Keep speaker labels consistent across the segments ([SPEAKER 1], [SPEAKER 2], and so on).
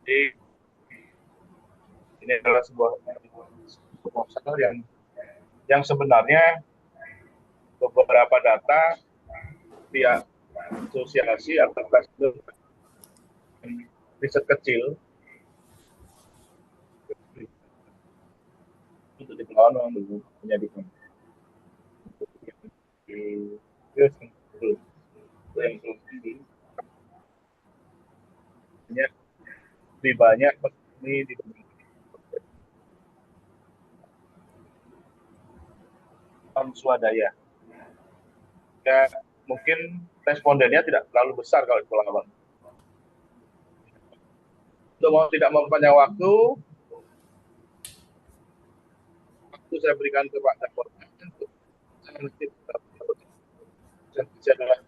[SPEAKER 1] Jadi ini adalah sebuah proposal yang sebenarnya beberapa data pihak asosiasi atau riset kecil untuk dikelola dulu menjadi yang lebih banyak ini di swadaya. Ya, mungkin respondennya tidak terlalu besar kalau di Pulau Abang. Untuk tidak memperpanjang waktu saya berikan ke Pak Dakor. Saya adalah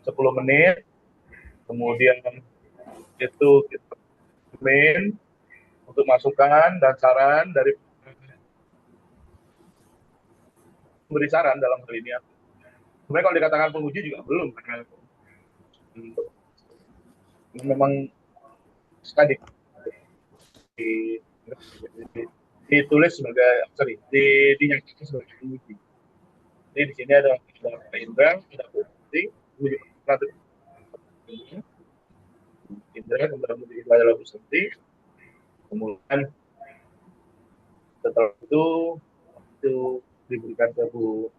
[SPEAKER 1] 10 menit, kemudian itu kita main untuk masukan dan saran dari memberi saran dalam hal ini. Sebenarnya kalau dikatakan penguji juga belum, karena memang sekali ditulis sebagai dinyatakan sebagai penguji. Jadi di sini ada Pak Indra, ada Bukti, Indra, kemudian adalah Bu Santi, kemudian setelah itu diberikan ke Bu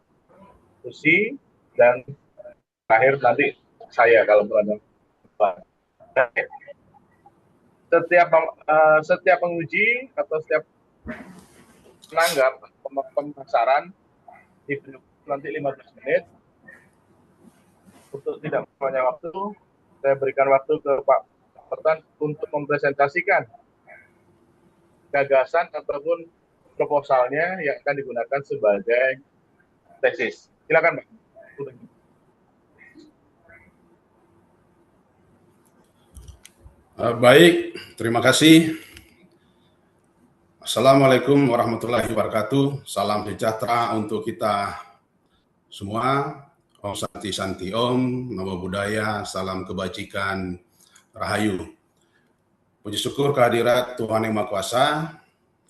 [SPEAKER 1] Susi, dan terakhir nanti saya kalau berada. Setiap penguji atau setiap penanggap pemasaran diberi nanti 15 menit. Untuk tidak banyak waktu, saya berikan waktu ke Pak Pertan untuk mempresentasikan gagasan ataupun proposalnya yang akan digunakan sebagai tesis. Silakan, Pak.
[SPEAKER 2] Baik, terima kasih. Assalamualaikum warahmatullahi wabarakatuh. Salam sejahtera untuk kita semua. Om Santi Santi Om, Namo Buddhaya, salam kebajikan, Rahayu. Puji syukur kehadirat Tuhan Yang Maha Kuasa,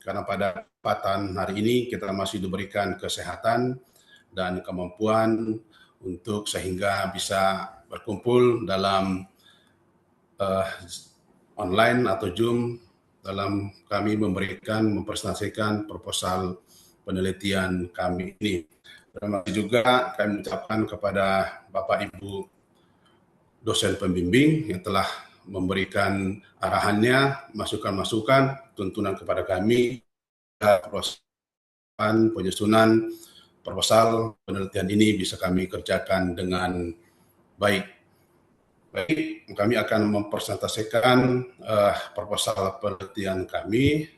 [SPEAKER 2] karena pada kesempatan hari ini kita masih diberikan kesehatan dan kemampuan untuk sehingga bisa berkumpul dalam online atau Zoom dalam kami mempresentasikan proposal penelitian kami ini. Terima kasih juga kami ucapkan kepada Bapak Ibu dosen pembimbing yang telah memberikan arahannya, masukan-masukan, tuntunan kepada kami, proses penyusunan proposal penelitian ini bisa kami kerjakan dengan baik. Baik, kami akan mempresentasikan proposal penelitian kami.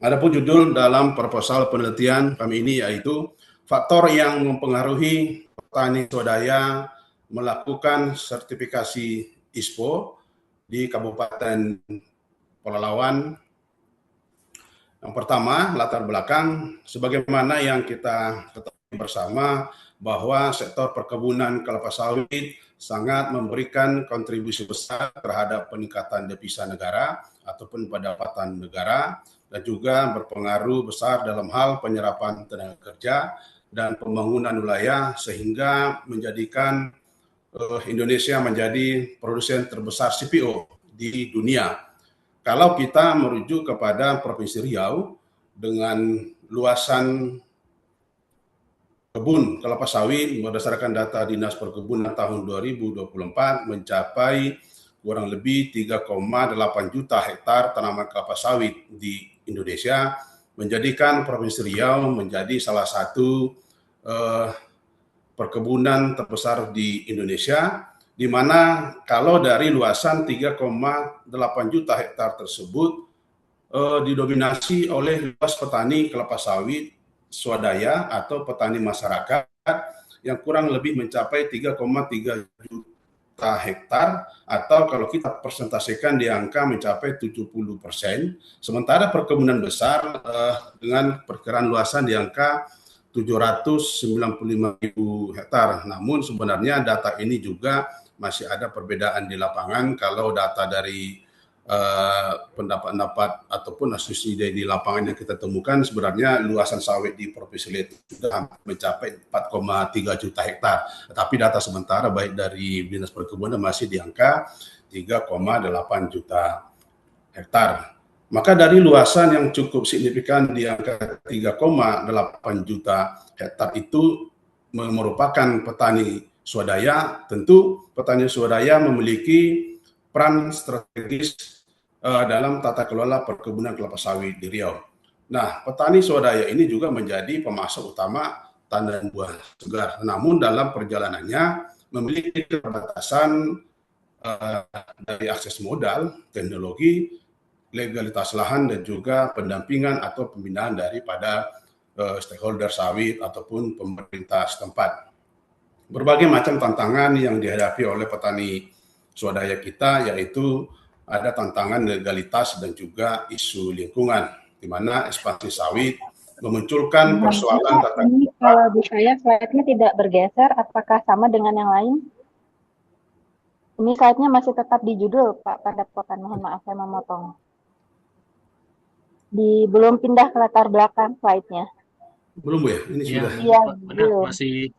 [SPEAKER 2] Adapun judul dalam proposal penelitian kami ini yaitu faktor yang mempengaruhi petani swadaya melakukan sertifikasi ISPO di Kabupaten Pelalawan. Yang pertama, latar belakang, sebagaimana yang kita ketahui bersama bahwa sektor perkebunan kelapa sawit sangat memberikan kontribusi besar terhadap peningkatan devisa negara ataupun pendapatan negara, dan juga berpengaruh besar dalam hal penyerapan tenaga kerja dan pembangunan wilayah sehingga menjadikan Indonesia menjadi produsen terbesar CPO di dunia. Kalau kita merujuk kepada Provinsi Riau dengan luasan kebun kelapa sawit berdasarkan data Dinas Perkebunan tahun 2024 mencapai kurang lebih 3,8 juta hektar tanaman kelapa sawit di Indonesia, menjadikan Provinsi Riau menjadi salah satu perkebunan terbesar di Indonesia, di mana kalau dari luasan 3,8 juta hektar tersebut didominasi oleh luas petani kelapa sawit swadaya atau petani masyarakat yang kurang lebih mencapai 3,3 juta hektar, atau kalau kita presentasikan di angka mencapai 70%, sementara perkebunan besar dengan perkiraan luasan di angka 795.000 hektar. Namun sebenarnya data ini juga masih ada perbedaan di lapangan. Kalau data dari pendapat-pendapat ataupun asumsi di lapangan yang kita temukan, sebenarnya luasan sawit di Provinsi Lampung sudah mencapai 4,3 juta hektar. Tetapi data sementara baik dari Dinas Perkebunan masih di angka 3,8 juta hektar. Maka dari luasan yang cukup signifikan di angka 3,8 juta hektar itu merupakan petani swadaya. Tentu petani swadaya memiliki peran strategis dalam tata kelola perkebunan kelapa sawit di Riau. Nah, petani swadaya ini juga menjadi pemasok utama tandan buah segar. Namun dalam perjalanannya memiliki keterbatasan dari akses modal, teknologi, legalitas lahan, dan juga pendampingan atau pembinaan daripada stakeholder sawit ataupun pemerintah setempat. Berbagai macam tantangan yang dihadapi oleh petani swadaya kita, yaitu ada tantangan legalitas dan juga isu lingkungan, di mana ekspansi sawit memunculkan persoalan tata
[SPEAKER 3] ini kalau di saya slide-nya tidak bergeser, apakah sama dengan yang lain? Ini slide-nya masih tetap di judul, Pak Padepokan. Mohon maaf, saya memotong. Belum pindah ke latar belakang slide-nya.
[SPEAKER 2] Belum ya? Ini sudah.
[SPEAKER 3] Iya,
[SPEAKER 4] belum. Masih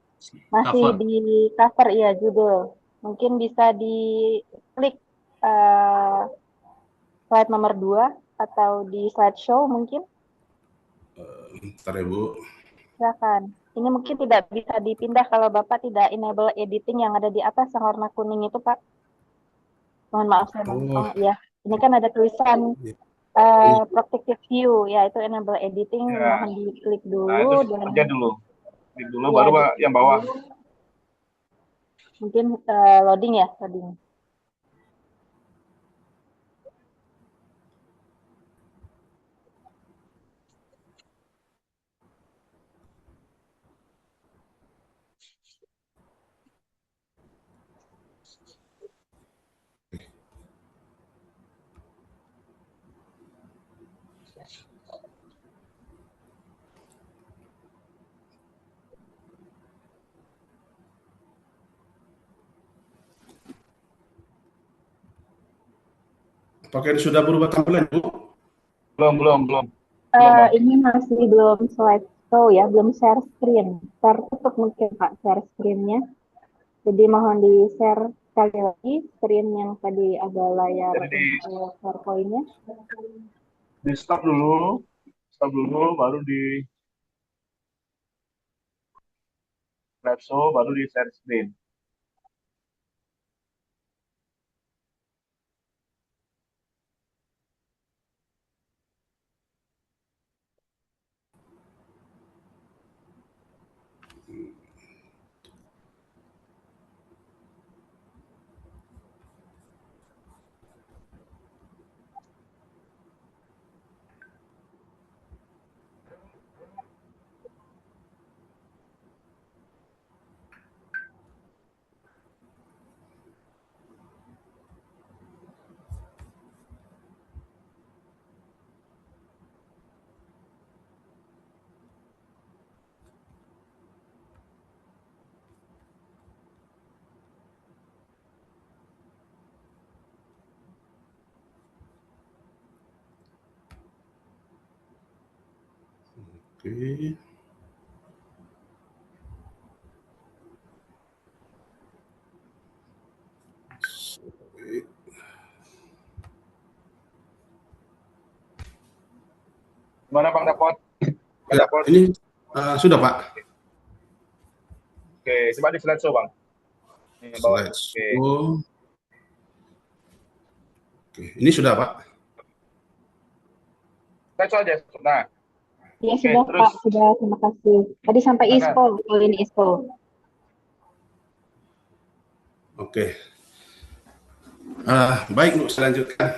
[SPEAKER 4] cover.
[SPEAKER 3] Di cover, iya, judul. Mungkin bisa diklik slide nomor 2 atau di slideshow mungkin.
[SPEAKER 2] Bentar ya, Bu.
[SPEAKER 3] Silakan. Ini mungkin tidak bisa dipindah kalau Bapak tidak enable editing yang ada di atas yang warna kuning itu, Pak. Mohon maaf saya memotong. Ya, ini kan ada tulisan protective view, ya itu enable editing.
[SPEAKER 1] Ya.
[SPEAKER 3] Mohon diklik dulu.
[SPEAKER 1] Nah, itu kerja dulu. Klik dulu, baru yang bawah.
[SPEAKER 3] Mungkin loading ya, loading.
[SPEAKER 2] Apakah ini sudah berubah tampilan, Bu?
[SPEAKER 1] Belum.
[SPEAKER 3] Ini masih belum slideshow ya, belum share screen. Tertutup mungkin Pak share screen-nya. Jadi mohon di-share sekali lagi screen yang tadi ada layar PowerPoint-nya.
[SPEAKER 1] Di stop dulu, baru di slideshow, baru di share screen.
[SPEAKER 2] Oke.
[SPEAKER 1] Gimana Bang Dapot?
[SPEAKER 2] Ya, ini sudah, Pak.
[SPEAKER 1] Oke, coba di slideshow, Bang. Ini bawah.
[SPEAKER 2] Slideshow. Oke, ini sudah, Pak.
[SPEAKER 1] Slideshow aja. Nah.
[SPEAKER 3] Ya sudah, terus. Pak, sudah, terima kasih. Tadi sampai ISPO, ini ISPO.
[SPEAKER 2] Oke. Baik, Bu, selanjutnya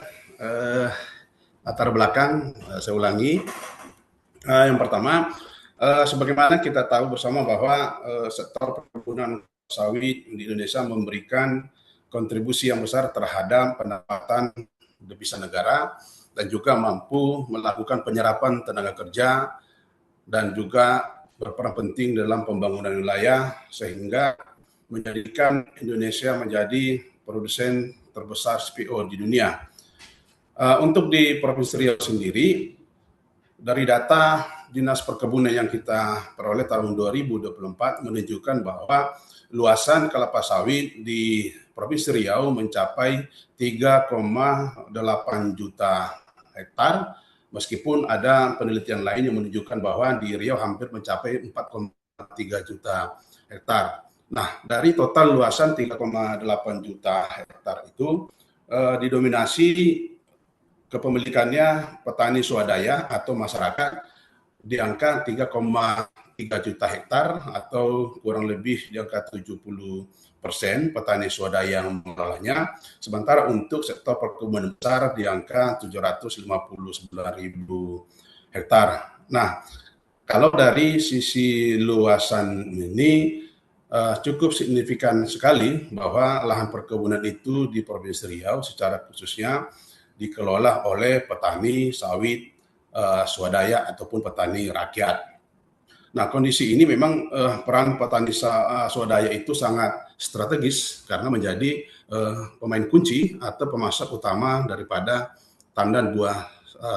[SPEAKER 2] latar belakang saya ulangi. Yang pertama, Sebagaimana kita tahu bersama bahwa sektor perkebunan sawit di Indonesia memberikan kontribusi yang besar terhadap pendapatan devisa negara dan juga mampu melakukan penyerapan tenaga kerja dan juga berperan penting dalam pembangunan wilayah sehingga menjadikan Indonesia menjadi produsen terbesar CPO di dunia. Untuk di Provinsi Riau sendiri, dari data Dinas Perkebunan yang kita peroleh tahun 2024 menunjukkan bahwa luasan kelapa sawit di Provinsi Riau mencapai 3,8 juta hektar, meskipun ada penelitian lain yang menunjukkan bahwa di Riau hampir mencapai 4,3 juta hektar. Nah, dari total luasan 3,8 juta hektar itu didominasi kepemilikannya petani swadaya atau masyarakat di angka 3,3 juta hektar atau kurang lebih di angka 70% petani swadaya yang mengelolanya. Sementara untuk sektor perkebunan besar di angka 759.000 hektar. Nah, kalau dari sisi luasan ini cukup signifikan sekali bahwa lahan perkebunan itu di Provinsi Riau secara khususnya dikelola oleh petani sawit swadaya ataupun petani rakyat. Nah, kondisi ini memang peran petani swadaya itu sangat strategis karena menjadi pemain kunci atau pemasok utama daripada tandan buah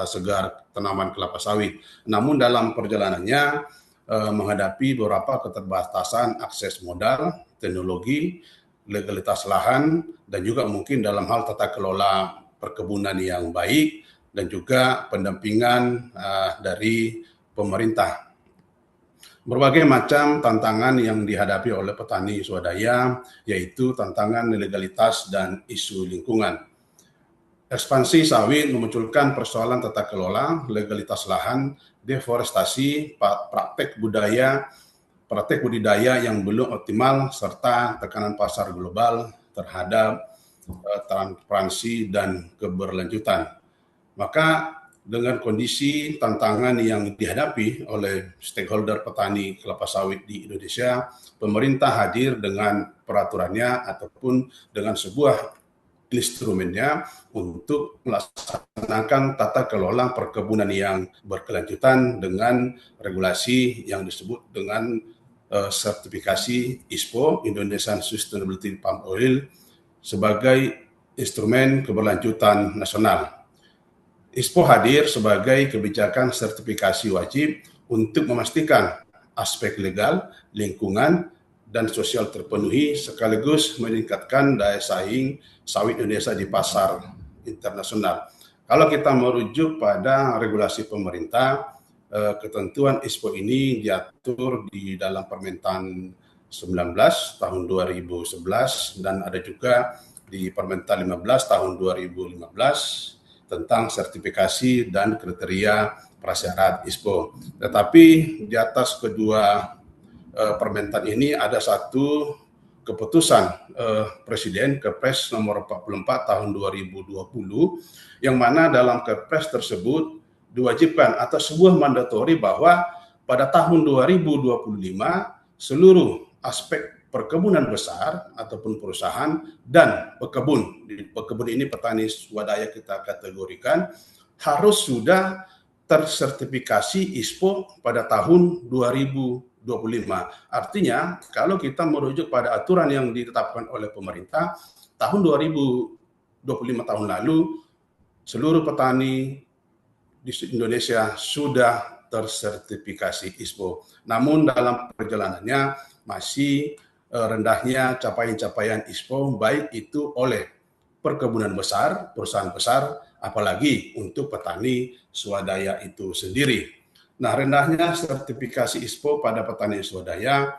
[SPEAKER 2] segar tanaman kelapa sawit. Namun dalam perjalanannya menghadapi beberapa keterbatasan akses modal, teknologi, legalitas lahan, dan juga mungkin dalam hal tata kelola perkebunan yang baik dan juga pendampingan dari pemerintah. Berbagai macam tantangan yang dihadapi oleh petani swadaya, yaitu tantangan legalitas dan isu lingkungan. Ekspansi sawit memunculkan persoalan tata kelola, legalitas lahan, deforestasi, praktek budidaya yang belum optimal, serta tekanan pasar global terhadap transparansi dan keberlanjutan. Maka dengan kondisi tantangan yang dihadapi oleh stakeholder petani kelapa sawit di Indonesia, pemerintah hadir dengan peraturannya ataupun dengan sebuah instrumennya untuk melaksanakan tata kelola perkebunan yang berkelanjutan dengan regulasi yang disebut dengan sertifikasi ISPO, Indonesian Sustainability Palm Oil, sebagai instrumen keberlanjutan nasional. ISPO hadir sebagai kebijakan sertifikasi wajib untuk memastikan aspek legal, lingkungan, dan sosial terpenuhi sekaligus meningkatkan daya saing sawit Indonesia di pasar internasional. Kalau kita merujuk pada regulasi pemerintah, ketentuan ISPO ini diatur di dalam Permentan 19 tahun 2011 dan ada juga di Permentan 15 tahun 2015 tentang sertifikasi dan kriteria prasyarat ISPO. Tetapi di atas kedua Permentan ini ada satu keputusan Presiden Kepres nomor 44 tahun 2020 yang mana dalam Kepres tersebut diwajibkan atau sebuah mandatori bahwa pada tahun 2025 seluruh aspek perkebunan besar ataupun perusahaan dan pekebun ini petani swadaya kita kategorikan harus sudah tersertifikasi ISPO pada tahun 2025. Artinya, kalau kita merujuk pada aturan yang ditetapkan oleh pemerintah, tahun 2025 tahun lalu, seluruh petani di Indonesia sudah tersertifikasi ISPO. Namun dalam perjalanannya masih rendahnya capaian-capaian ISPO, baik itu oleh perkebunan besar, perusahaan besar, apalagi untuk petani swadaya itu sendiri. Nah, rendahnya sertifikasi ISPO pada petani swadaya,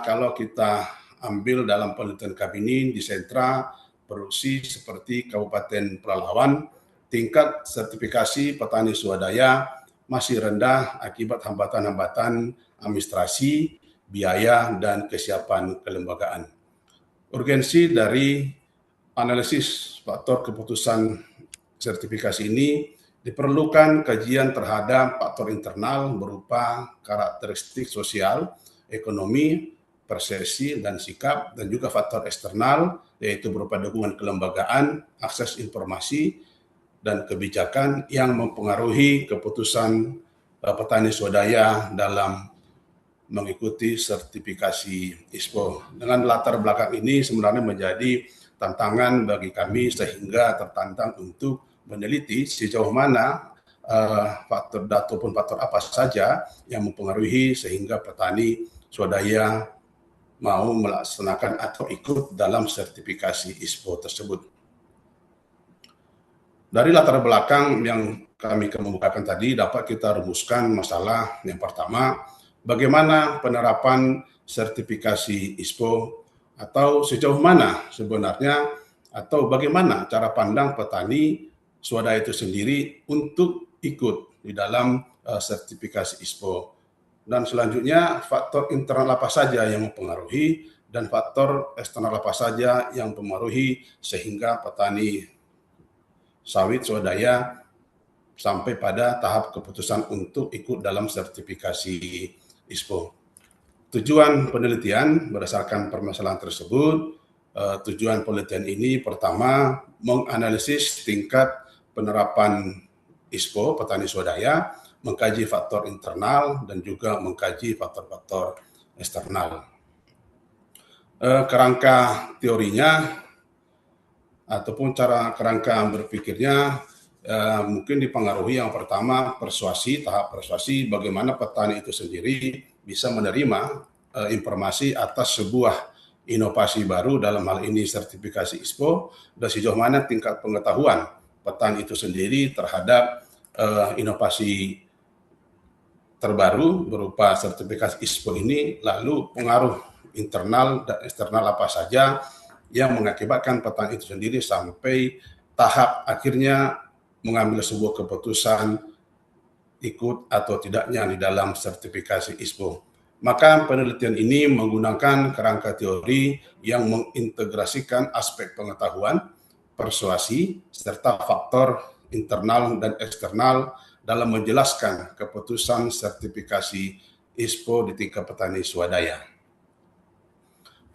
[SPEAKER 2] kalau kita ambil dalam penelitian kami di sentra produksi seperti Kabupaten Pelalawan, tingkat sertifikasi petani swadaya masih rendah akibat hambatan-hambatan administrasi, biaya, dan kesiapan kelembagaan. Urgensi dari analisis faktor keputusan sertifikasi ini Diperlukan kajian terhadap faktor internal berupa karakteristik sosial, ekonomi, persepsi, dan sikap, dan juga faktor eksternal, yaitu berupa dukungan kelembagaan, akses informasi, dan kebijakan yang mempengaruhi keputusan petani swadaya dalam mengikuti sertifikasi ISPO. Dengan latar belakang ini sebenarnya menjadi tantangan bagi kami sehingga tertantang untuk meneliti sejauh mana faktor ataupun faktor apa saja yang mempengaruhi sehingga petani swadaya mau melaksanakan atau ikut dalam sertifikasi ISPO tersebut. Dari latar belakang yang kami kemukakan tadi dapat kita rumuskan masalah yang pertama, bagaimana penerapan sertifikasi ISPO atau sejauh mana sebenarnya atau bagaimana cara pandang petani swadaya itu sendiri untuk ikut di dalam sertifikasi ISPO. Dan selanjutnya faktor internal apa saja yang mempengaruhi dan faktor eksternal apa saja yang mempengaruhi sehingga petani sawit swadaya sampai pada tahap keputusan untuk ikut dalam sertifikasi ISPO. Tujuan penelitian berdasarkan permasalahan tersebut, tujuan penelitian ini pertama menganalisis tingkat penerapan ISPO petani swadaya, mengkaji faktor internal dan juga mengkaji faktor-faktor eksternal. Kerangka teorinya ataupun cara kerangka berpikirnya mungkin dipengaruhi yang pertama persuasi, tahap persuasi bagaimana petani itu sendiri bisa menerima informasi atas sebuah inovasi baru, dalam hal ini sertifikasi ISPO, dan sejauh mana tingkat pengetahuan petani itu sendiri terhadap inovasi terbaru berupa sertifikasi ISPO ini, lalu pengaruh internal dan eksternal apa saja yang mengakibatkan petani itu sendiri sampai tahap akhirnya mengambil sebuah keputusan ikut atau tidaknya di dalam sertifikasi ISPO. Maka penelitian ini menggunakan kerangka teori yang mengintegrasikan aspek pengetahuan, persuasi, serta faktor internal dan eksternal dalam menjelaskan keputusan sertifikasi ISPO di tingkat petani swadaya.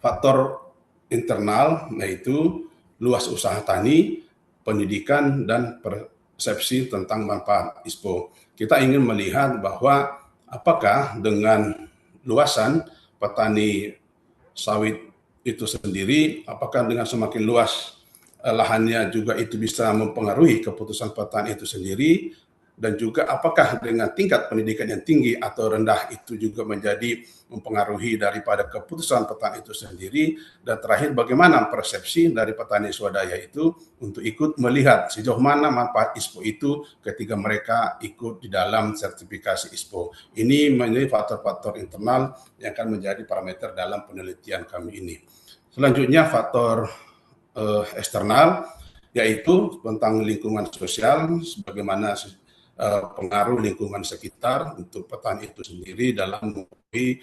[SPEAKER 2] Faktor internal yaitu luas usaha tani, pendidikan, dan persepsi tentang manfaat ISPO. Kita ingin melihat bahwa apakah dengan luasan petani sawit itu sendiri, apakah dengan semakin luas lahannya juga itu bisa mempengaruhi keputusan petani itu sendiri, dan juga apakah dengan tingkat pendidikan yang tinggi atau rendah itu juga menjadi mempengaruhi daripada keputusan petani itu sendiri, dan terakhir bagaimana persepsi dari petani swadaya itu untuk ikut melihat sejauh mana manfaat ISPO itu ketika mereka ikut di dalam sertifikasi ISPO. Ini menjadi faktor-faktor internal yang akan menjadi parameter dalam penelitian kami ini. Selanjutnya faktor eksternal yaitu tentang lingkungan sosial, bagaimana pengaruh lingkungan sekitar untuk petani itu sendiri dalam mempengaruhi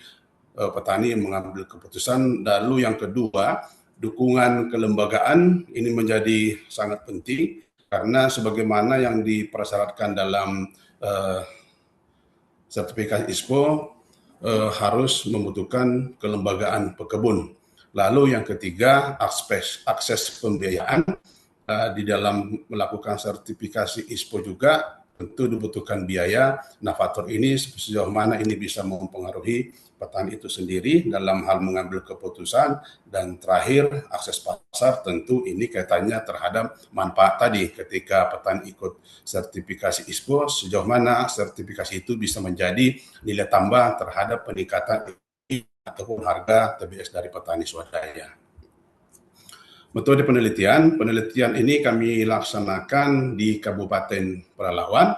[SPEAKER 2] petani mengambil keputusan. Lalu yang kedua, dukungan kelembagaan ini menjadi sangat penting karena sebagaimana yang dipersyaratkan dalam sertifikasi ISPO harus membutuhkan kelembagaan pekebun. Lalu yang ketiga, akses pembiayaan di dalam melakukan sertifikasi ISPO juga tentu dibutuhkan biaya. Nah, faktor ini sejauh mana ini bisa mempengaruhi petani itu sendiri dalam hal mengambil keputusan. Dan terakhir, akses pasar, tentu ini kaitannya terhadap manfaat tadi ketika petani ikut sertifikasi ISPO, sejauh mana sertifikasi itu bisa menjadi nilai tambah terhadap peningkatan ataupun harga TBS dari petani swadaya. Metode penelitian ini kami laksanakan di Kabupaten Pelalawan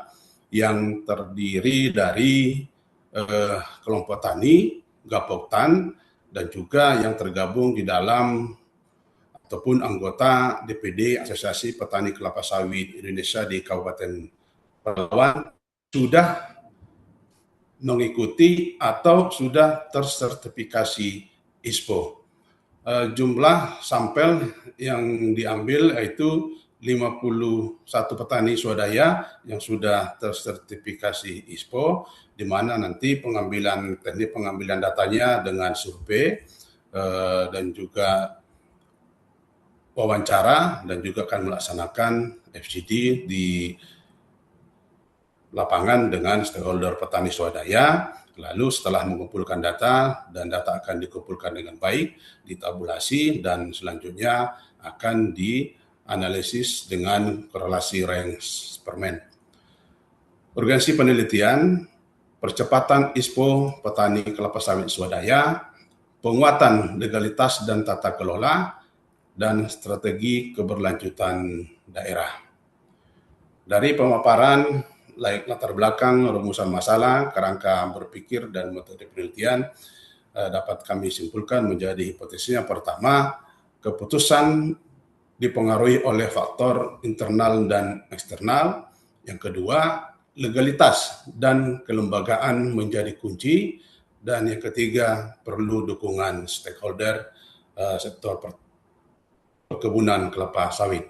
[SPEAKER 2] yang terdiri dari kelompok tani, Gapoktan, dan juga yang tergabung di dalam ataupun anggota DPD Asosiasi Petani Kelapa Sawit Indonesia di Kabupaten Pelalawan sudah mengikuti atau sudah tersertifikasi ISPO. Jumlah sampel yang diambil yaitu 51 petani swadaya yang sudah tersertifikasi ISPO, di mana nanti teknik pengambilan datanya dengan survei dan juga wawancara, dan juga akan melaksanakan FGD di lapangan dengan stakeholder petani swadaya. Lalu setelah mengumpulkan data, dan data akan dikumpulkan dengan baik, ditabulasi, dan selanjutnya akan dianalisis dengan korelasi range permen. Urgensi penelitian, percepatan ISPO petani kelapa sawit swadaya, penguatan legalitas dan tata kelola, dan strategi keberlanjutan daerah. Dari pemaparan latar belakang, rumusan masalah, kerangka berpikir, dan metode penelitian dapat kami simpulkan menjadi hipotesisnya: pertama, keputusan dipengaruhi oleh faktor internal dan eksternal. Yang kedua, legalitas dan kelembagaan menjadi kunci. Dan yang ketiga, perlu dukungan stakeholder sektor perkebunan kelapa sawit.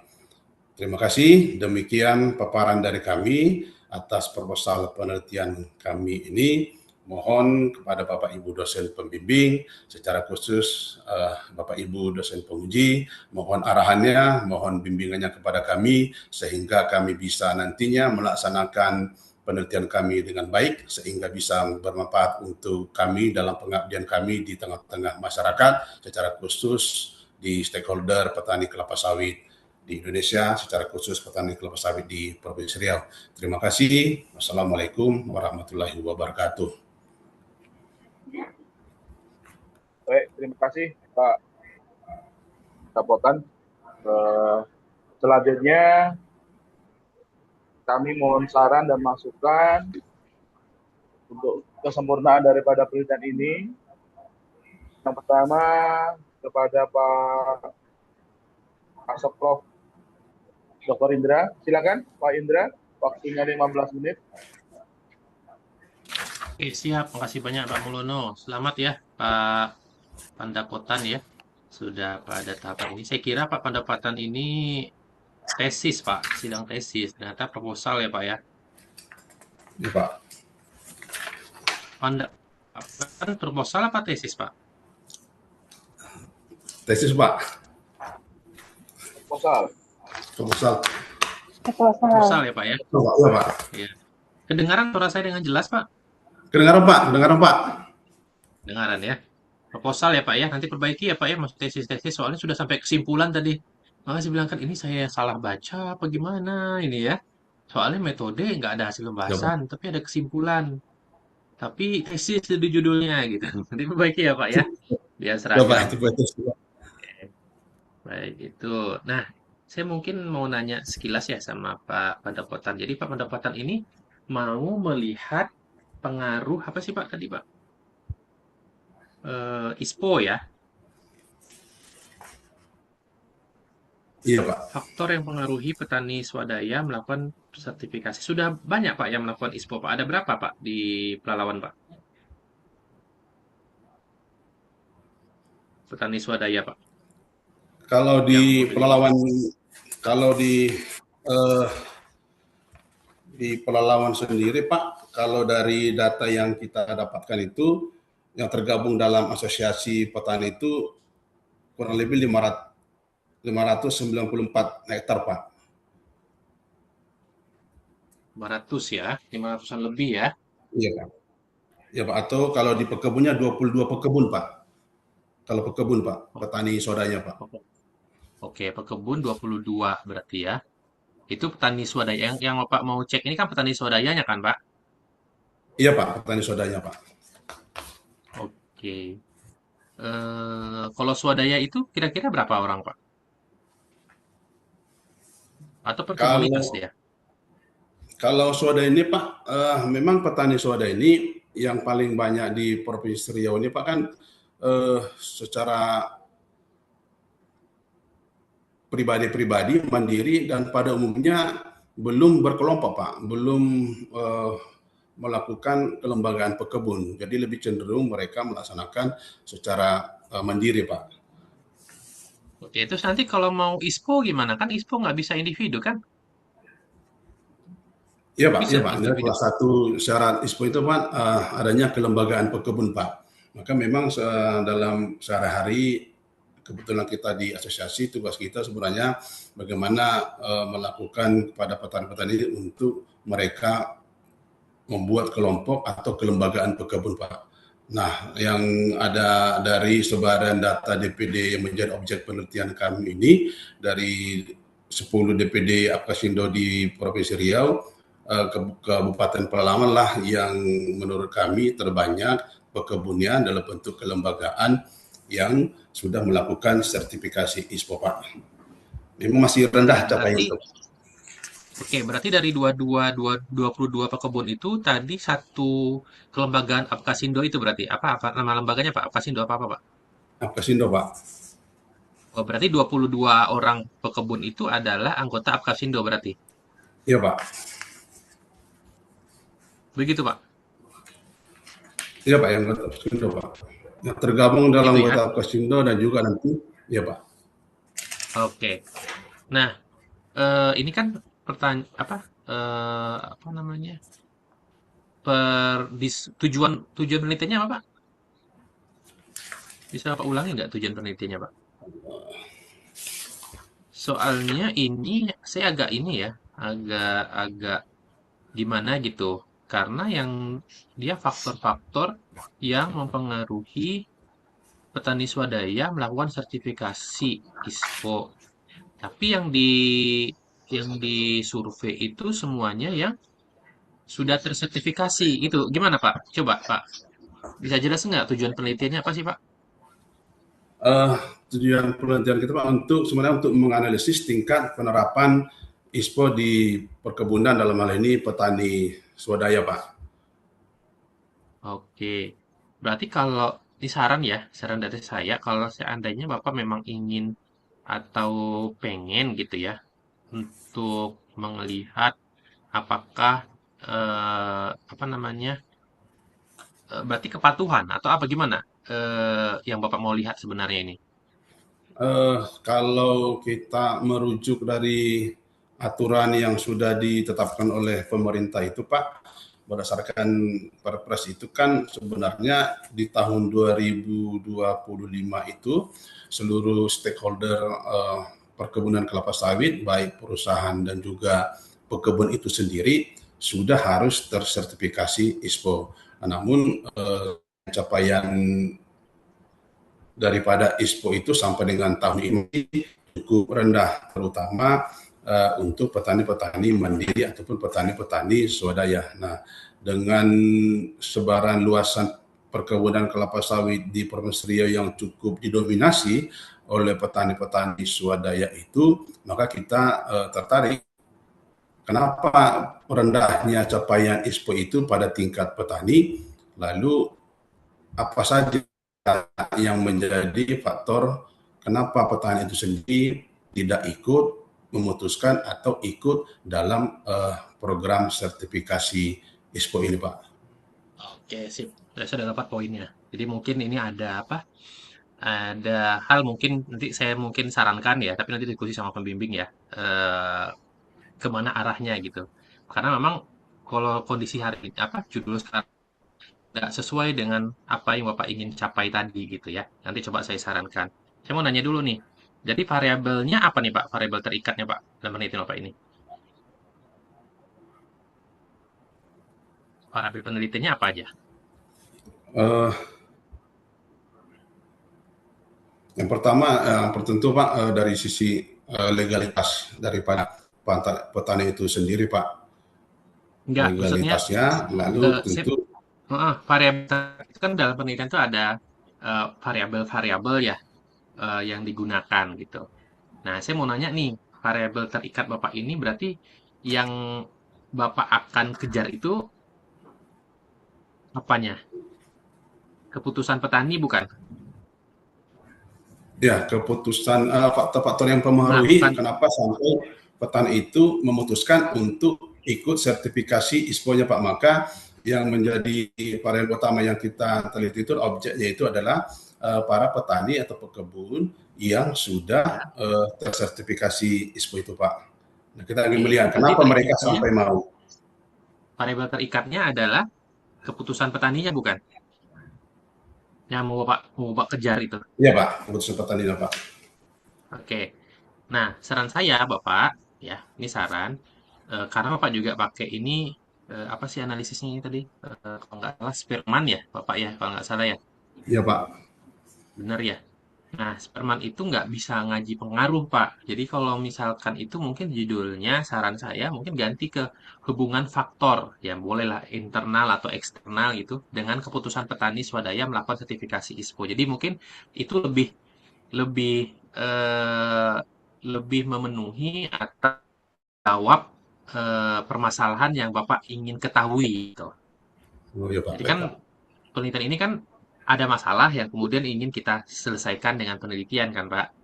[SPEAKER 2] Terima kasih. Demikian paparan dari kami atas proposal penelitian kami ini. Mohon kepada Bapak Ibu dosen pembimbing, secara khusus Bapak Ibu dosen penguji, mohon arahannya, mohon bimbingannya kepada kami, sehingga kami bisa nantinya melaksanakan penelitian kami dengan baik, sehingga bisa bermanfaat untuk kami dalam pengabdian kami di tengah-tengah masyarakat, secara khusus di stakeholder petani kelapa sawit di Indonesia, secara khusus petani kelapa sawit di Provinsi Riau. Terima kasih. Wassalamualaikum warahmatullahi wabarakatuh.
[SPEAKER 1] Baik, terima kasih Pak Kapotan. Selanjutnya kami mohon saran dan masukan untuk kesempurnaan daripada penelitian ini. Yang pertama kepada Pak Asprof Dr. Indra, silakan Pak Indra, waktunya 15 menit.
[SPEAKER 4] Oke, siap. Makasih banyak Pak Mulono. Selamat ya Pak Pandapotan ya. Sudah pada tahapan ini. Saya kira Pak Pandapotan ini tesis Pak, sidang tesis. Ternyata proposal ya Pak ya.
[SPEAKER 2] Ya, Pak.
[SPEAKER 4] Pandapotan proposal apa tesis Pak?
[SPEAKER 2] Tesis Pak.
[SPEAKER 1] Proposal.
[SPEAKER 4] Proposal ya Pak ya.
[SPEAKER 2] Ya, Pak.
[SPEAKER 4] Ya. Kedengaran suara saya dengan jelas Pak?
[SPEAKER 2] Kedengaran Pak.
[SPEAKER 4] Kedengaran ya. Proposal ya Pak ya. Nanti perbaiki ya Pak ya, maksud tesis-tesis soalnya sudah sampai kesimpulan tadi. Maka saya bilang kan ini saya salah baca apa gimana ini ya. Soalnya metode nggak ada hasil pembahasan, tapi ada kesimpulan. Tapi tesis di judulnya gitu. Nanti perbaiki ya Pak ya. Biar
[SPEAKER 2] Ya, Pak.
[SPEAKER 4] seragam.
[SPEAKER 2] Itu tesis, Pak.
[SPEAKER 4] Baik itu. Nah, saya mungkin mau nanya sekilas ya sama Pak Pandapotan. Jadi Pak Pandapotan ini mau melihat pengaruh apa sih Pak tadi Pak? ISPO ya.
[SPEAKER 2] Iya, Pak.
[SPEAKER 4] Faktor yang mempengaruhi petani swadaya melakukan sertifikasi. Sudah banyak Pak yang melakukan ISPO Pak. Ada berapa Pak di Pelalawan Pak? Petani swadaya Pak.
[SPEAKER 2] Kalau di Pelalawan, di Pelalawan sendiri Pak, kalau dari data yang kita dapatkan itu, yang tergabung dalam asosiasi petani itu kurang lebih 594 hektar Pak.
[SPEAKER 4] 500 ya, 500-an lebih ya.
[SPEAKER 2] Iya Pak. Ya Pak, atau kalau di pekebunnya 22 pekebun Pak. Kalau pekebun Pak, petani swadaya Pak.
[SPEAKER 4] Oke, pekebun 22 berarti ya. Itu petani swadaya yang Bapak mau cek ini kan petani swadayanya kan, Pak?
[SPEAKER 2] Iya Pak, petani swadaya Pak.
[SPEAKER 4] Oke. Kalau swadaya itu kira-kira berapa orang, Pak? Atau per komunitas dia?
[SPEAKER 2] Kalau swadaya ini Pak, memang petani swadaya ini yang paling banyak di Provinsi Riau ini Pak kan secara pribadi-pribadi, mandiri, dan pada umumnya belum berkelompok Pak, belum melakukan kelembagaan pekebun. Jadi lebih cenderung mereka melaksanakan secara mandiri Pak.
[SPEAKER 4] Oke, terus nanti kalau mau ISPO gimana? Kan ISPO nggak bisa individu kan?
[SPEAKER 2] Iya
[SPEAKER 4] Bisa
[SPEAKER 2] Pak. Ini
[SPEAKER 4] individu.
[SPEAKER 2] salah satu syarat ISPO itu Pak adanya kelembagaan pekebun Pak. Maka memang dalam sehari-hari kebetulan kita di asosiasi tugas kita sebenarnya bagaimana melakukan kepada petani-petani untuk mereka membuat kelompok atau kelembagaan pekebun Pak. Nah, yang ada dari sebaran data DPD yang menjadi objek penelitian kami ini dari 10 DPD Apkasindo di Provinsi Riau, Kabupaten Palaman lah yang menurut kami terbanyak pekebunnya dalam bentuk kelembagaan yang sudah melakukan sertifikasi ISPO Pak. Memang masih
[SPEAKER 4] Oke,
[SPEAKER 2] rendah capaian
[SPEAKER 4] berarti
[SPEAKER 2] itu.
[SPEAKER 4] berarti dari 22 pekebun itu tadi satu kelembagaan Apkasindo itu berarti apa nama lembaganya Pak? Apkasindo apa Pak?
[SPEAKER 2] Apkasindo Pak.
[SPEAKER 4] Oh, berarti 22 orang pekebun itu adalah anggota Apkasindo berarti.
[SPEAKER 2] Iya Pak.
[SPEAKER 4] Begitu Pak.
[SPEAKER 2] Iya Pak, yang Apkasindo Pak. Yang tergabung dalam
[SPEAKER 4] Gitu ya.
[SPEAKER 2] anggota Apkasindo dan juga nanti, ya Pak.
[SPEAKER 4] Oke. Nah, ini kan pertanyaan apa namanya? Tujuan tujuan penelitiannya apa Pak? Bisa Pak ulangi nggak tujuan penelitiannya Pak? Soalnya ini saya agak ini ya, agak gimana gitu. Karena yang dia faktor-faktor yang mempengaruhi petani swadaya melakukan sertifikasi ISPO. Tapi yang di survei itu semuanya yang sudah tersertifikasi. Itu gimana Pak? Coba Pak, bisa jelas nggak tujuan penelitiannya apa sih Pak?
[SPEAKER 2] Eh, Tujuan penelitian kita Pak sebenarnya untuk menganalisis tingkat penerapan ISPO di perkebunan dalam hal ini petani swadaya Pak.
[SPEAKER 4] Oke. Berarti kalau ini saran ya, saran dari saya, kalau seandainya Bapak memang ingin atau pengen gitu ya, untuk melihat apakah apa namanya, berarti kepatuhan atau apa gimana? Yang Bapak mau lihat sebenarnya ini.
[SPEAKER 2] Kalau kita merujuk dari aturan yang sudah ditetapkan oleh pemerintah itu Pak, berdasarkan Perpres itu kan sebenarnya di tahun 2025 itu seluruh stakeholder perkebunan kelapa sawit baik perusahaan dan juga pekebun itu sendiri sudah harus tersertifikasi ISPO. Namun capaian daripada ISPO itu sampai dengan tahun ini cukup rendah, terutama untuk petani-petani mandiri ataupun petani-petani swadaya. Nah, dengan sebaran luasan perkebunan kelapa sawit di Provinsi Riau yang cukup didominasi oleh petani-petani swadaya itu, maka kita tertarik kenapa rendahnya capaian ISPO itu pada tingkat petani, lalu apa saja yang menjadi faktor kenapa petani itu sendiri tidak ikut memutuskan atau ikut dalam program sertifikasi ISPO ini Pak.
[SPEAKER 4] Oke, sip. Saya sudah dapat poinnya. Jadi mungkin ini ada apa? Ada hal mungkin nanti saya mungkin sarankan ya, tapi nanti diskusi sama pembimbing ya. Kemana arahnya gitu. Karena memang kalau kondisi hari ini apa judul sekarang nggak sesuai dengan apa yang Bapak ingin capai tadi gitu ya. Nanti coba saya sarankan. Saya mau nanya dulu nih. Jadi variabelnya apa nih Pak? Variabel terikatnya Pak dalam penelitian Bapak ini? Variabel penelitiannya apa aja?
[SPEAKER 2] Uh, yang pertama tentu Pak dari sisi legalitas daripada petani itu sendiri Pak,
[SPEAKER 4] Enggak, maksudnya
[SPEAKER 2] legalitasnya lalu
[SPEAKER 4] sip,
[SPEAKER 2] tentu
[SPEAKER 4] variabel itu kan dalam penelitian itu ada variabel-variabel ya yang digunakan gitu. Nah, saya mau nanya nih, variabel terikat Bapak ini berarti yang Bapak akan kejar itu apanya? Keputusan petani bukan?
[SPEAKER 2] ya keputusan faktor-faktor yang
[SPEAKER 4] Nah,
[SPEAKER 2] mempengaruhi
[SPEAKER 4] bukan.
[SPEAKER 2] kenapa sampai petani itu memutuskan untuk ikut sertifikasi ISPO-nya Pak. Maka yang menjadi variabel utama yang kita teliti itu objeknya itu adalah para petani atau pekebun yang sudah tersertifikasi ISPO itu, Pak. Nah, kita ingin melihat kenapa mereka sampai mau.
[SPEAKER 4] Variabel terikatnya adalah keputusan petaninya, bukan? Yang mau Bapak kejar itu.
[SPEAKER 2] Iya, Pak, keputusan petaninya, Pak.
[SPEAKER 4] Oke. Nah, saran saya, Bapak, ya, ini saran, karena Bapak juga pakai ini, apa sih analisisnya ini tadi? Kalau nggak salah Spearman ya, Bapak ya, kalau nggak salah ya.
[SPEAKER 2] Iya, Pak.
[SPEAKER 4] Bener ya? Nah, Spearman itu nggak bisa ngaji pengaruh, Pak. Jadi kalau misalkan itu mungkin judulnya, saran saya mungkin ganti ke hubungan faktor. Ya, bolehlah internal atau eksternal gitu, dengan keputusan petani swadaya melakukan sertifikasi ISPO. Jadi mungkin itu lebih lebih eh, lebih memenuhi atau jawab permasalahan yang Bapak ingin ketahui gitu.
[SPEAKER 2] Oh, iya, Pak.
[SPEAKER 4] Jadi
[SPEAKER 2] Baik,
[SPEAKER 4] kan
[SPEAKER 2] Pak.
[SPEAKER 4] penelitian ini kan ada masalah yang kemudian ingin kita selesaikan dengan penelitian kan, Pak.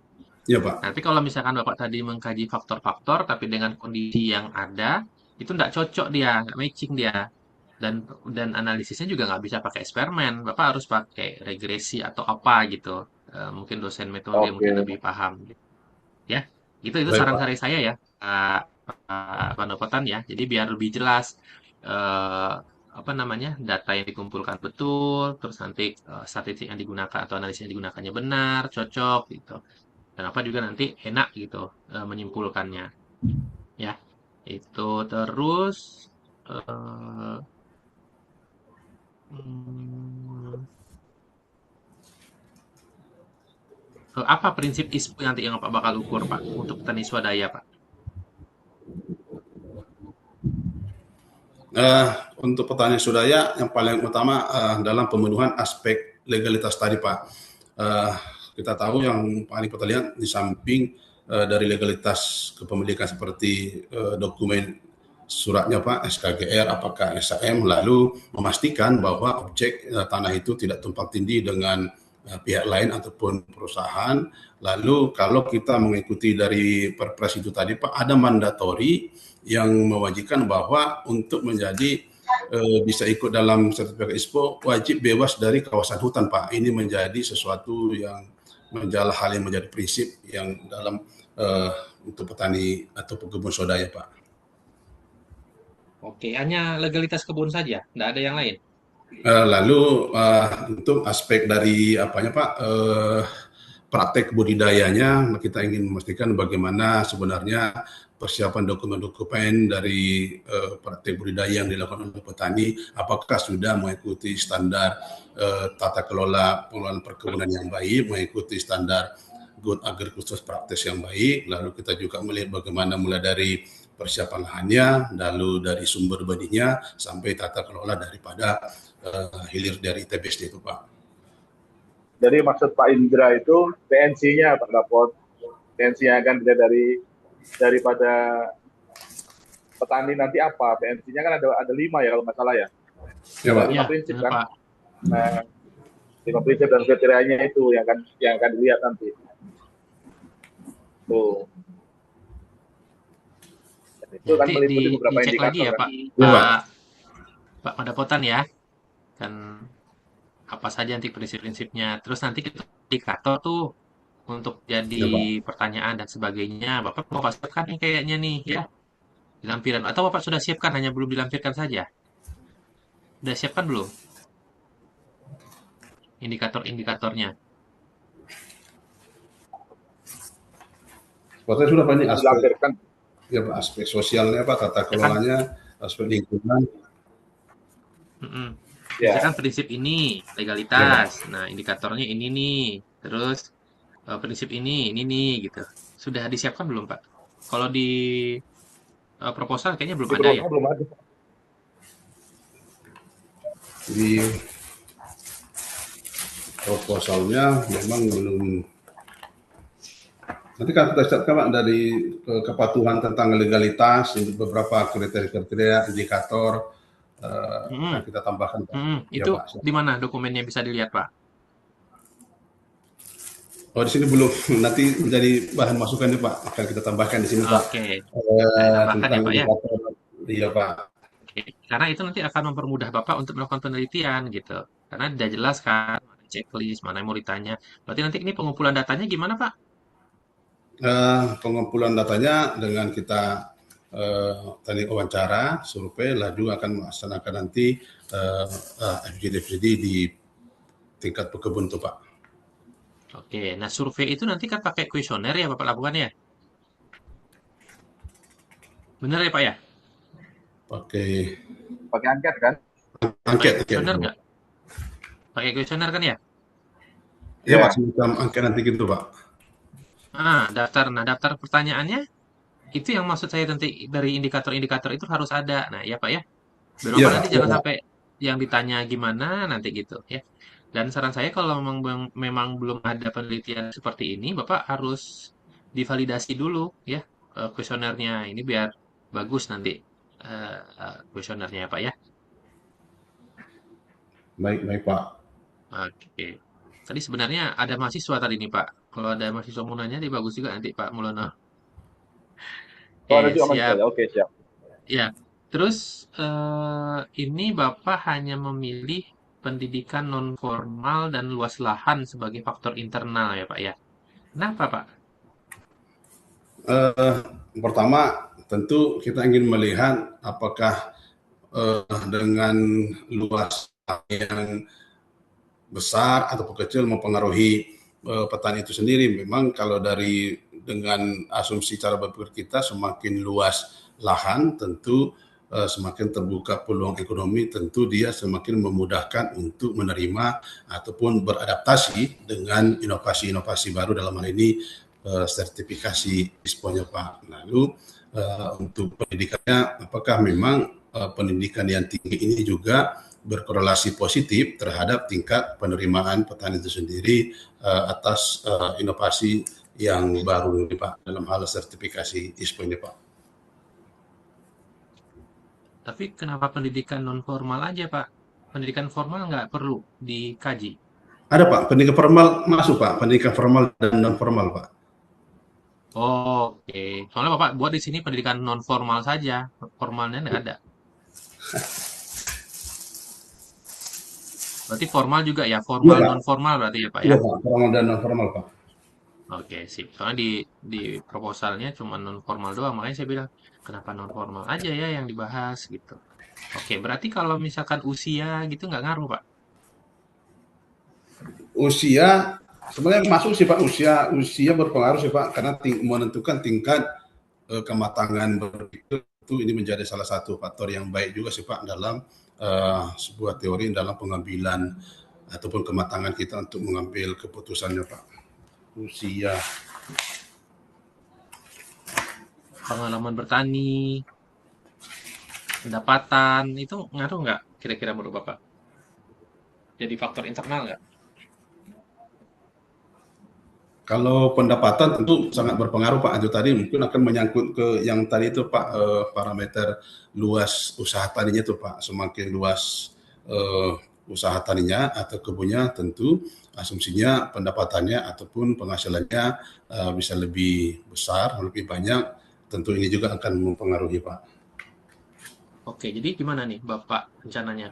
[SPEAKER 2] Iya, Pak.
[SPEAKER 4] Tapi kalau misalkan Bapak tadi mengkaji faktor-faktor tapi dengan kondisi yang ada, itu nggak cocok dia, nggak matching dia. Dan analisisnya juga nggak bisa pakai eksperimen. Bapak harus pakai regresi atau apa gitu. Mungkin dosen metode mungkin
[SPEAKER 1] Oke.
[SPEAKER 4] lebih paham. Ya, itu
[SPEAKER 2] Baik,
[SPEAKER 4] saran
[SPEAKER 2] Pak.
[SPEAKER 4] dari saya ya, Pak Pandopotan ya. Jadi biar lebih jelas eh, apa namanya data yang dikumpulkan betul, terus nanti statistik yang digunakan atau analisis yang digunakannya benar, cocok gitu. Dan apa juga nanti enak gitu menyimpulkannya. Ya, itu terus eh, hmm, apa prinsip ISPO nanti yang Pak bakal ukur Pak untuk petani swadaya Pak?
[SPEAKER 2] Eh, untuk petani swadaya yang paling utama dalam pemenuhan aspek legalitas tadi, Pak. Eh, kita tahu yang paling kita lihat di samping dari legalitas kepemilikan seperti dokumen suratnya, Pak, SKGR, apakah SAM, lalu memastikan bahwa objek tanah itu tidak tumpang tindih dengan pihak lain ataupun perusahaan. Lalu kalau kita mengikuti dari Perpres itu tadi, Pak, ada mandatori yang mewajibkan bahwa untuk menjadi bisa ikut dalam sertifikat ISPO wajib bebas dari kawasan hutan, Pak. Ini menjadi sesuatu yang menjadi hal yang menjadi prinsip yang dalam untuk petani atau pekebun swadaya, Pak.
[SPEAKER 4] Oke, hanya legalitas kebun saja, tidak ada yang lain.
[SPEAKER 2] Lalu untuk aspek dari apanya, Pak, praktek budidayanya, kita ingin memastikan bagaimana sebenarnya persiapan dokumen-dokumen dari praktek budidaya yang dilakukan oleh petani, apakah sudah mengikuti standar tata kelola pengelolaan perkebunan yang baik, mengikuti standar good agriculture practice yang baik. Lalu kita juga melihat bagaimana mulai dari persiapan lahannya, lalu dari sumber benihnya sampai tata kelola daripada hilir dari TBSD itu, Pak.
[SPEAKER 1] Jadi maksud Pak Indra itu PNC-nya Pak Dapot, PNC-nya akan dilihat daripada petani nanti apa? PNC-nya kan ada 5 ya kalau nggak salah ya.
[SPEAKER 2] Ya, Pak.
[SPEAKER 1] 5 prinsip kan.
[SPEAKER 4] Pak.
[SPEAKER 1] Nah, 5 prinsip dan kriterianya itu yang akan dilihat nanti. Tuh. Dan itu kan
[SPEAKER 4] Nanti
[SPEAKER 1] meliputi beberapa
[SPEAKER 4] dicek
[SPEAKER 1] indikator
[SPEAKER 4] lagi ya
[SPEAKER 1] kan.
[SPEAKER 4] Pak, Pak Pandapotan ya, kan apa saja nanti prinsip-prinsipnya. Terus nanti kita indikator tuh untuk jadi
[SPEAKER 2] Ya,
[SPEAKER 4] pertanyaan dan sebagainya. Bapak mau siapkan nih kayaknya nih ya di lampiran. Atau Bapak sudah siapkan hanya belum dilampirkan saja? Sudah siapkan belum indikator-indikatornya?
[SPEAKER 2] Sebetulnya sudah banyak aspek,
[SPEAKER 1] Dilampirkan.
[SPEAKER 2] ya, Pak, aspek sosialnya, Pak, tata kelolanya, aspek lingkungan.
[SPEAKER 1] Ya.
[SPEAKER 4] Misalkan prinsip ini legalitas, nah indikatornya ini nih, terus prinsip ini nih gitu. Sudah disiapkan belum Pak? Kalau di proposal kayaknya belum
[SPEAKER 1] Di
[SPEAKER 4] ada ya.
[SPEAKER 1] proposal belum ada.
[SPEAKER 2] Di proposalnya memang belum. Nanti kan kita siapkan, Pak, dari kepatuhan tentang legalitas, beberapa kriteria-kriteria indikator akan kita tambahkan, Pak. Ya,
[SPEAKER 4] Itu
[SPEAKER 2] Pak.
[SPEAKER 4] di mana dokumennya bisa dilihat Pak?
[SPEAKER 2] Oh, di sini belum. Nanti menjadi bahan masukan nih, Pak. Akan kita tambahkan di sini, Pak.
[SPEAKER 4] Oke, tambahkan
[SPEAKER 2] Tentang
[SPEAKER 4] ya Pak ya.
[SPEAKER 2] indikator. Iya, Pak.
[SPEAKER 4] Oke. Karena itu nanti akan mempermudah Bapak untuk melakukan penelitian gitu. Karena tidak jelas kan checklist, mana yang mau ditanya. Berarti nanti ini pengumpulan datanya gimana, Pak?
[SPEAKER 2] Pengumpulan datanya dengan kita teknik wawancara, survei, lah juga akan melaksanakan nanti FGD di tingkat pekebun tuh Pak.
[SPEAKER 4] Oke, nah survei itu nanti kan pakai kuesioner ya Bapak lakukan ya? Bener ya Pak ya?
[SPEAKER 2] Pakai
[SPEAKER 1] angket kan?
[SPEAKER 2] angket.
[SPEAKER 4] Kuesioner nggak? Pakai kuesioner kan ya?
[SPEAKER 2] Ya Pak, semacam angket nanti gitu Pak.
[SPEAKER 4] Daftar pertanyaannya itu yang maksud saya nanti dari indikator-indikator itu harus ada. Nah, ya Pak ya. Biar Bapak nanti jangan sampai yang ditanya gimana nanti gitu ya. Dan saran saya kalau memang belum ada penelitian seperti ini, Bapak harus divalidasi dulu ya kuesionernya. Ini biar bagus nanti kuesionernya ya Pak ya.
[SPEAKER 2] Baik Pak.
[SPEAKER 4] Oke. Tadi sebenarnya ada mahasiswa tadi nih Pak. Kalau ada mahasiswa mau nanya, bagus juga nanti Pak Mulono.
[SPEAKER 1] Ada
[SPEAKER 4] Oke,
[SPEAKER 1] juga
[SPEAKER 4] siap.
[SPEAKER 1] Oke, siap.
[SPEAKER 4] Ya, terus ini Bapak hanya memilih pendidikan non formal dan luas lahan sebagai faktor internal ya Pak ya. Kenapa Pak?
[SPEAKER 2] Pertama, tentu kita ingin melihat apakah dengan luas yang besar ataupun kecil mempengaruhi petani itu sendiri. Memang kalau dengan asumsi cara berpikir kita, semakin luas lahan tentu semakin terbuka peluang ekonomi, tentu dia semakin memudahkan untuk menerima ataupun beradaptasi dengan inovasi-inovasi baru, dalam hal ini sertifikasi ISPO-nya Pak. Lalu untuk pendidikannya, apakah memang pendidikan yang tinggi ini juga berkorelasi positif terhadap tingkat penerimaan petani itu sendiri atas inovasi yang baru ini Pak, dalam hal sertifikasi ISPO ini Pak.
[SPEAKER 4] Tapi kenapa pendidikan non formal aja Pak? Pendidikan formal nggak perlu dikaji?
[SPEAKER 2] Ada Pak, pendidikan formal masuk Pak, pendidikan formal dan non formal Pak.
[SPEAKER 4] Oke, soalnya Bapak buat di sini pendidikan non formal saja, formalnya nggak ada. Berarti formal juga ya, formal
[SPEAKER 2] Ya,
[SPEAKER 4] non formal berarti ya Pak ya?
[SPEAKER 2] Iya Pak, formal dan non formal Pak.
[SPEAKER 4] Oke, sip. Soalnya di proposalnya cuma non formal doang, makanya saya bilang kenapa non formal aja ya yang dibahas gitu. Oke, berarti kalau misalkan usia gitu nggak ngaruh Pak?
[SPEAKER 2] Usia sebenarnya masuk sih Pak, usia berpengaruh sih Pak, karena menentukan tingkat kematangan berpikir itu, ini menjadi salah satu faktor yang baik juga sih Pak dalam sebuah teori dalam pengambilan ataupun kematangan kita untuk mengambil keputusannya Pak. Usia,
[SPEAKER 4] Pengalaman bertani, pendapatan, itu ngaruh nggak kira-kira menurut Bapak? Jadi faktor internal nggak?
[SPEAKER 2] kalau pendapatan tentu sangat berpengaruh Pak. Itu tadi mungkin akan menyangkut ke yang tadi itu Pak, parameter luas usaha taninya itu Pak. Semakin luas usaha taninya atau kebunnya, tentu asumsinya pendapatannya ataupun penghasilannya bisa lebih besar, lebih banyak. Tentu ini juga akan mempengaruhi Pak.
[SPEAKER 4] Oke, jadi gimana nih Bapak rencananya?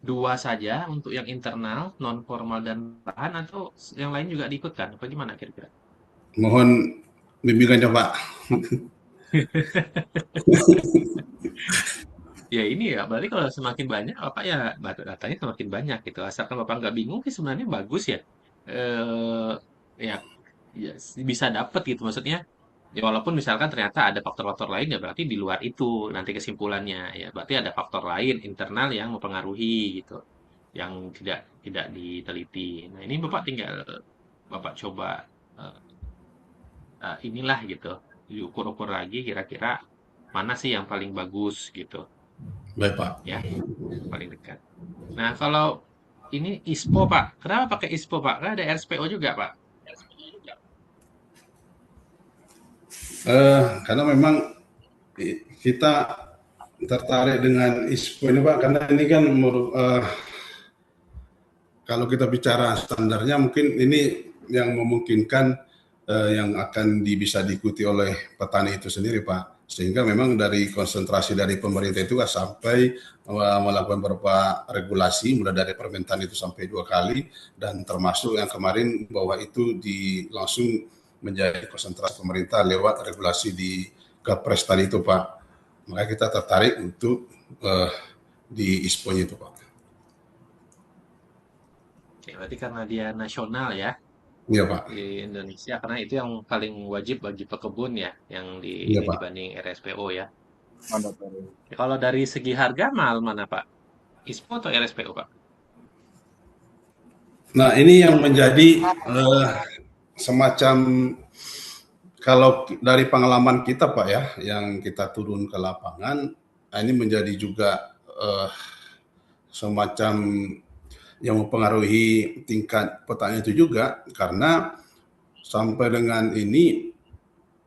[SPEAKER 4] Dua saja untuk yang internal, non formal dan bahan, atau yang lain juga diikutkan? Apa gimana kira-kira?
[SPEAKER 2] Mohon bimbingannya Pak.
[SPEAKER 4] Ya ini ya, berarti kalau semakin banyak, Bapak ya datanya semakin banyak gitu. Asalkan Bapak nggak bingung, sih sebenarnya bagus ya. Eh, ya, ya bisa dapet gitu maksudnya. Ya walaupun misalkan ternyata ada faktor-faktor lain ya berarti di luar itu nanti kesimpulannya ya berarti ada faktor lain internal yang mempengaruhi gitu yang tidak diteliti. Nah ini Bapak tinggal Bapak coba inilah gitu diukur-ukur lagi kira-kira mana sih yang paling bagus gitu
[SPEAKER 2] Baik Pak.
[SPEAKER 4] ya paling dekat. Nah kalau ini ISPO Pak, kenapa pakai ISPO Pak? Kan ada RSPO juga Pak.
[SPEAKER 2] Karena memang kita tertarik dengan ISPO ini Pak, karena ini kan kalau kita bicara standarnya mungkin ini yang memungkinkan yang akan bisa diikuti oleh petani itu sendiri Pak. Sehingga memang dari konsentrasi dari pemerintah itu sampai melakukan beberapa regulasi, mulai dari permintaan itu sampai 2 kali, dan termasuk yang kemarin bahwa itu langsung menjadi konsentrasi pemerintah lewat regulasi di Kepres tadi itu Pak. Maka kita tertarik untuk di ISPO-nya itu Pak.
[SPEAKER 4] Oke, berarti karena dia nasional ya
[SPEAKER 2] Iya Pak.
[SPEAKER 4] di Indonesia, karena itu yang paling wajib bagi pekebun ya, yang
[SPEAKER 2] Iya
[SPEAKER 4] ini
[SPEAKER 2] Pak.
[SPEAKER 4] dibanding RSPO ya.
[SPEAKER 1] Mandatori.
[SPEAKER 4] Kalau dari segi harga mahal mana Pak? ISPO atau RSPO Pak?
[SPEAKER 2] Nah ini yang menjadi semacam, kalau dari pengalaman kita Pak ya, yang kita turun ke lapangan, ini menjadi juga semacam yang mempengaruhi tingkat petani itu juga, karena sampai dengan ini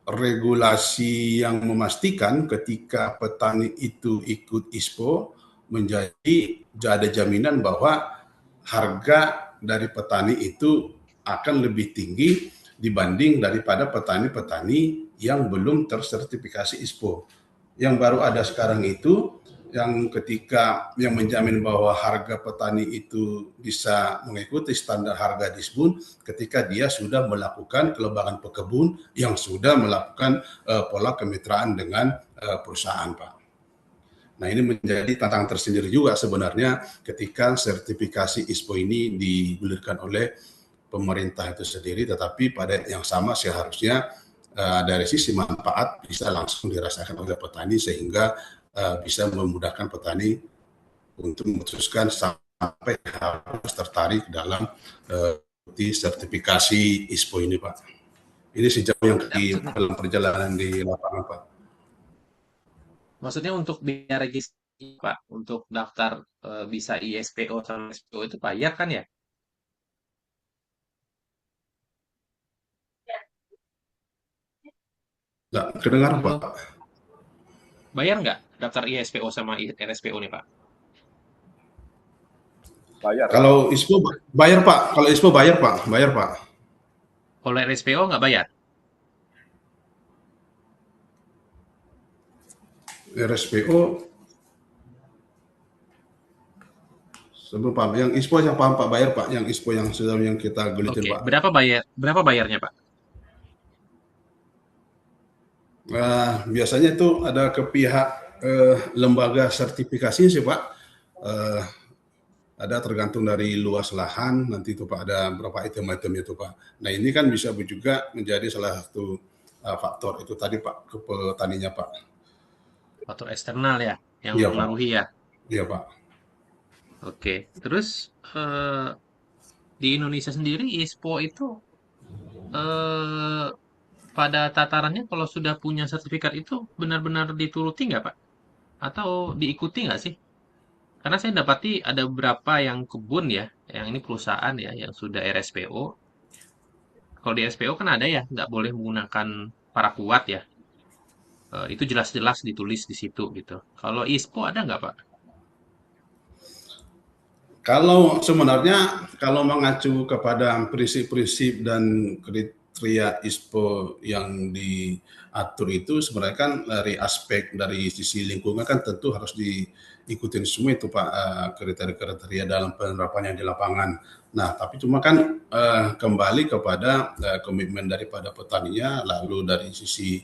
[SPEAKER 2] regulasi yang memastikan ketika petani itu ikut ISPO menjadi ada jaminan bahwa harga dari petani itu akan lebih tinggi dibanding daripada petani-petani yang belum tersertifikasi ISPO. Yang baru ada sekarang itu yang ketika yang menjamin bahwa harga petani itu bisa mengikuti standar harga Disbun ketika dia sudah melakukan kelebangan pekebun yang sudah melakukan pola kemitraan dengan perusahaan Pak. Nah ini menjadi tantangan tersendiri juga sebenarnya ketika sertifikasi ISPO ini digulirkan oleh pemerintah itu sendiri, tetapi pada yang sama seharusnya dari sisi manfaat bisa langsung dirasakan oleh petani sehingga bisa memudahkan petani untuk memutuskan sampai harus tertarik dalam di sertifikasi ISPO ini Pak. Ini sejauh yang di dalam perjalanan di lapangan Pak.
[SPEAKER 4] Maksudnya untuk biaya registrasi Pak, untuk daftar bisa ISPO sama SPO itu bayar kan ya?
[SPEAKER 2] Nggak kedengar
[SPEAKER 4] Halo,
[SPEAKER 2] Pak.
[SPEAKER 4] bayar nggak daftar ISPO sama RSPO nih Pak?
[SPEAKER 1] Bayar.
[SPEAKER 2] Kalau ISPO bayar Pak, kalau ISPO bayar Pak, bayar Pak.
[SPEAKER 4] Kalau RSPO nggak bayar?
[SPEAKER 2] RSPO sebelum Pak, yang ISPO yang paham Pak bayar Pak, yang ISPO yang sudah yang kita gulitin
[SPEAKER 4] Oke,
[SPEAKER 2] Pak.
[SPEAKER 4] berapa bayarnya Pak?
[SPEAKER 2] Biasanya itu ada ke pihak lembaga sertifikasi sih Pak. Ada tergantung dari luas lahan, nanti itu Pak ada berapa item-item itu Pak. Nah ini kan bisa juga menjadi salah satu faktor itu tadi Pak, ke petaninya Pak.
[SPEAKER 4] Faktor eksternal ya, yang
[SPEAKER 2] Iya Pak,
[SPEAKER 4] mempengaruhi ya.
[SPEAKER 2] iya Pak.
[SPEAKER 4] Oke, terus di Indonesia sendiri ISPO itu eh, pada tatarannya kalau sudah punya sertifikat itu benar-benar dituruti nggak Pak? Atau diikuti nggak sih? Karena saya dapati ada beberapa yang kebun ya, yang ini perusahaan ya, yang sudah RSPO. Kalau di RSPO kan ada ya, nggak boleh menggunakan paraquat ya. Itu jelas-jelas ditulis di situ gitu. Kalau ISPO ada nggak Pak?
[SPEAKER 2] Kalau sebenarnya kalau mengacu kepada prinsip-prinsip dan kriteria ISPO yang diatur itu sebenarnya kan dari aspek dari sisi lingkungan kan tentu harus diikutin semua itu Pak, kriteria-kriteria dalam penerapannya di lapangan. Nah, tapi cuma kan kembali kepada komitmen daripada petaninya, lalu dari sisi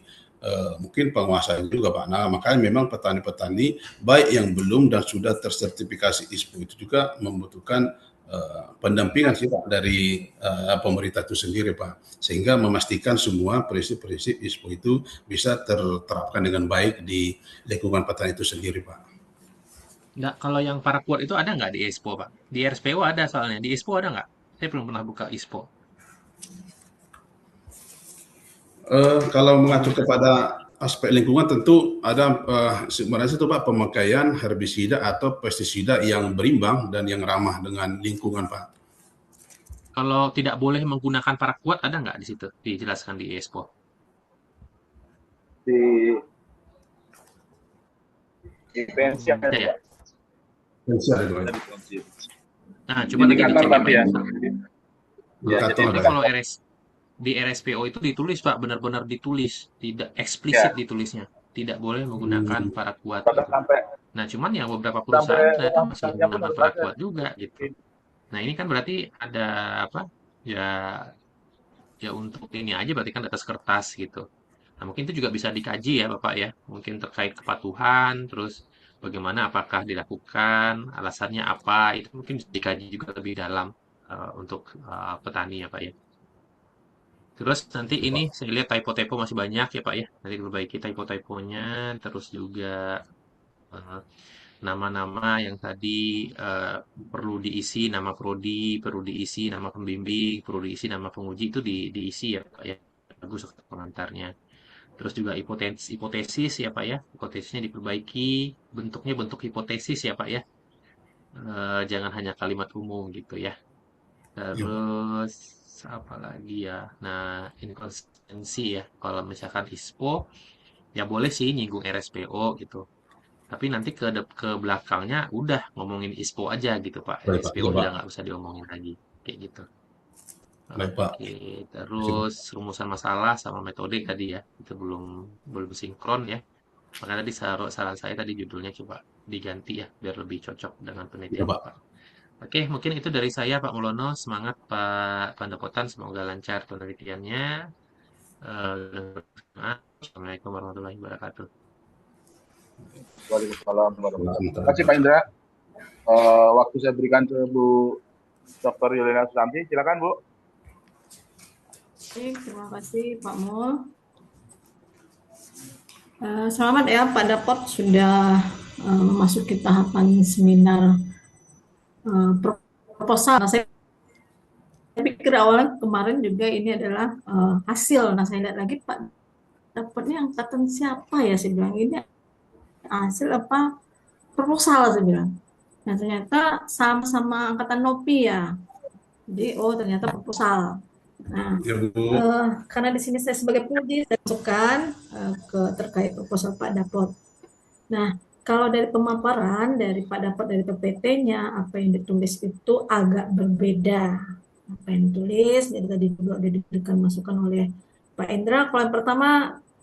[SPEAKER 2] mungkin penguasaan juga Pak. Nah, makanya memang petani-petani baik yang belum dan sudah tersertifikasi ISPO itu juga membutuhkan pendampingan sih Pak dari pemerintah itu sendiri Pak, sehingga memastikan semua prinsip-prinsip ISPO itu bisa terterapkan dengan baik di lingkungan petani itu sendiri Pak.
[SPEAKER 4] Nggak, kalau yang paraquat itu ada nggak di ISPO Pak? Di RSPO ada soalnya, di ISPO ada nggak? Saya belum pernah buka ISPO.
[SPEAKER 2] Kalau mengacu kepada aspek lingkungan tentu ada sebenarnya itu Pak pemakaian herbisida atau pestisida yang berimbang dan yang ramah dengan lingkungan Pak.
[SPEAKER 4] Kalau tidak boleh menggunakan paraquat ada nggak di situ? Dijelaskan di ISPO.
[SPEAKER 1] Di IPNC ada
[SPEAKER 4] Ada ya?
[SPEAKER 1] Pak.
[SPEAKER 2] Bisa itu Pak.
[SPEAKER 1] Ada di IPNC.
[SPEAKER 4] Nah, coba nanti
[SPEAKER 1] Indikator
[SPEAKER 4] dicek ya Pak
[SPEAKER 1] tapi
[SPEAKER 4] ya.
[SPEAKER 1] ya.
[SPEAKER 2] Indikator
[SPEAKER 1] jadi
[SPEAKER 4] Tapi
[SPEAKER 2] ada.
[SPEAKER 4] kalau di RSPO itu ditulis Pak, benar-benar ditulis, tidak eksplisit
[SPEAKER 1] Ya.
[SPEAKER 4] ditulisnya. tidak boleh menggunakan paraquat
[SPEAKER 1] Bahkan
[SPEAKER 4] gitu.
[SPEAKER 1] sampai
[SPEAKER 4] Nah, cuman yang beberapa perusahaan ternyata
[SPEAKER 1] uang
[SPEAKER 4] masih
[SPEAKER 1] misalnya pun
[SPEAKER 4] menggunakan
[SPEAKER 1] harus ada.
[SPEAKER 4] paraquat juga gitu. Nah, ini kan berarti ada apa? Ya, ya untuk ini aja berarti kan di atas kertas gitu. Nah, mungkin itu juga bisa dikaji ya, Bapak ya. Mungkin terkait kepatuhan, terus bagaimana apakah dilakukan, alasannya apa, itu mungkin bisa dikaji juga lebih dalam untuk petani ya, Pak ya. Terus nanti ini saya lihat typo-typo masih banyak ya, Pak ya. Nanti diperbaiki typo-typonya, terus juga eh, nama-nama yang tadi perlu diisi nama prodi, perlu diisi nama pembimbing, perlu diisi nama penguji itu diisi ya, Pak ya. Bagus pengantarnya. Terus juga hipotesis, hipotesis ya Pak ya. Hipotesisnya diperbaiki, bentuknya bentuk hipotesis ya Pak ya. Jangan hanya kalimat umum gitu ya.
[SPEAKER 2] Ya, Pak.
[SPEAKER 4] Terus apa lagi ya? Nah, inkonsistensi ya. Kalau misalkan ISPO ya boleh sih nyinggung RSPO gitu. Tapi nanti ke belakangnya udah ngomongin ISPO aja gitu Pak.
[SPEAKER 2] Baik, Pak.
[SPEAKER 4] RSPO
[SPEAKER 2] Ya, Pak.
[SPEAKER 4] udah nggak usah diomongin lagi kayak gitu.
[SPEAKER 2] Baik, Pak.
[SPEAKER 4] Oke,
[SPEAKER 2] Terima kasih,
[SPEAKER 4] terus rumusan masalah sama metode tadi ya, itu belum belum sinkron ya. Makanya tadi saran saya tadi judulnya coba diganti ya, biar lebih cocok dengan
[SPEAKER 2] Pak. Ya,
[SPEAKER 4] penelitian
[SPEAKER 2] Pak.
[SPEAKER 4] Bapak. Oke, mungkin itu dari saya Pak Mulono. Semangat Pak Pandapotan, semoga lancar penelitiannya. Assalamualaikum warahmatullahi wabarakatuh.
[SPEAKER 1] Waalaikumsalam warahmatullahi wabarakatuh. Terima kasih Pak
[SPEAKER 2] Wassalamualaikum.
[SPEAKER 1] Indra. Waktu saya berikan ke Bu Dr. Yulina Susanti. Silakan Bu.
[SPEAKER 5] Baik, terima kasih Pak Mul. Selamat ya Pak Dapot sudah memasuki tahapan seminar proposal. Nah, saya pikir awalnya kemarin juga ini adalah hasil. Nah, saya lihat lagi Pak Dapotnya angkatan siapa ya? Saya bilang ini hasil apa proposal saya bilang. Nah, ternyata sama-sama angkatan Nopi ya. Jadi ternyata proposal. Nah,
[SPEAKER 2] Ya, Bu.
[SPEAKER 5] karena di sini saya sebagai prodi saya masukkan ke terkait proposal Pak Dapot. Nah, kalau dari pemaparan dari Pak Dapot dari PPT-nya apa yang ditulis itu agak berbeda. Apa yang ditulis, jadi tadi juga sudah diberikan masukan oleh Pak Indra. Kalau yang pertama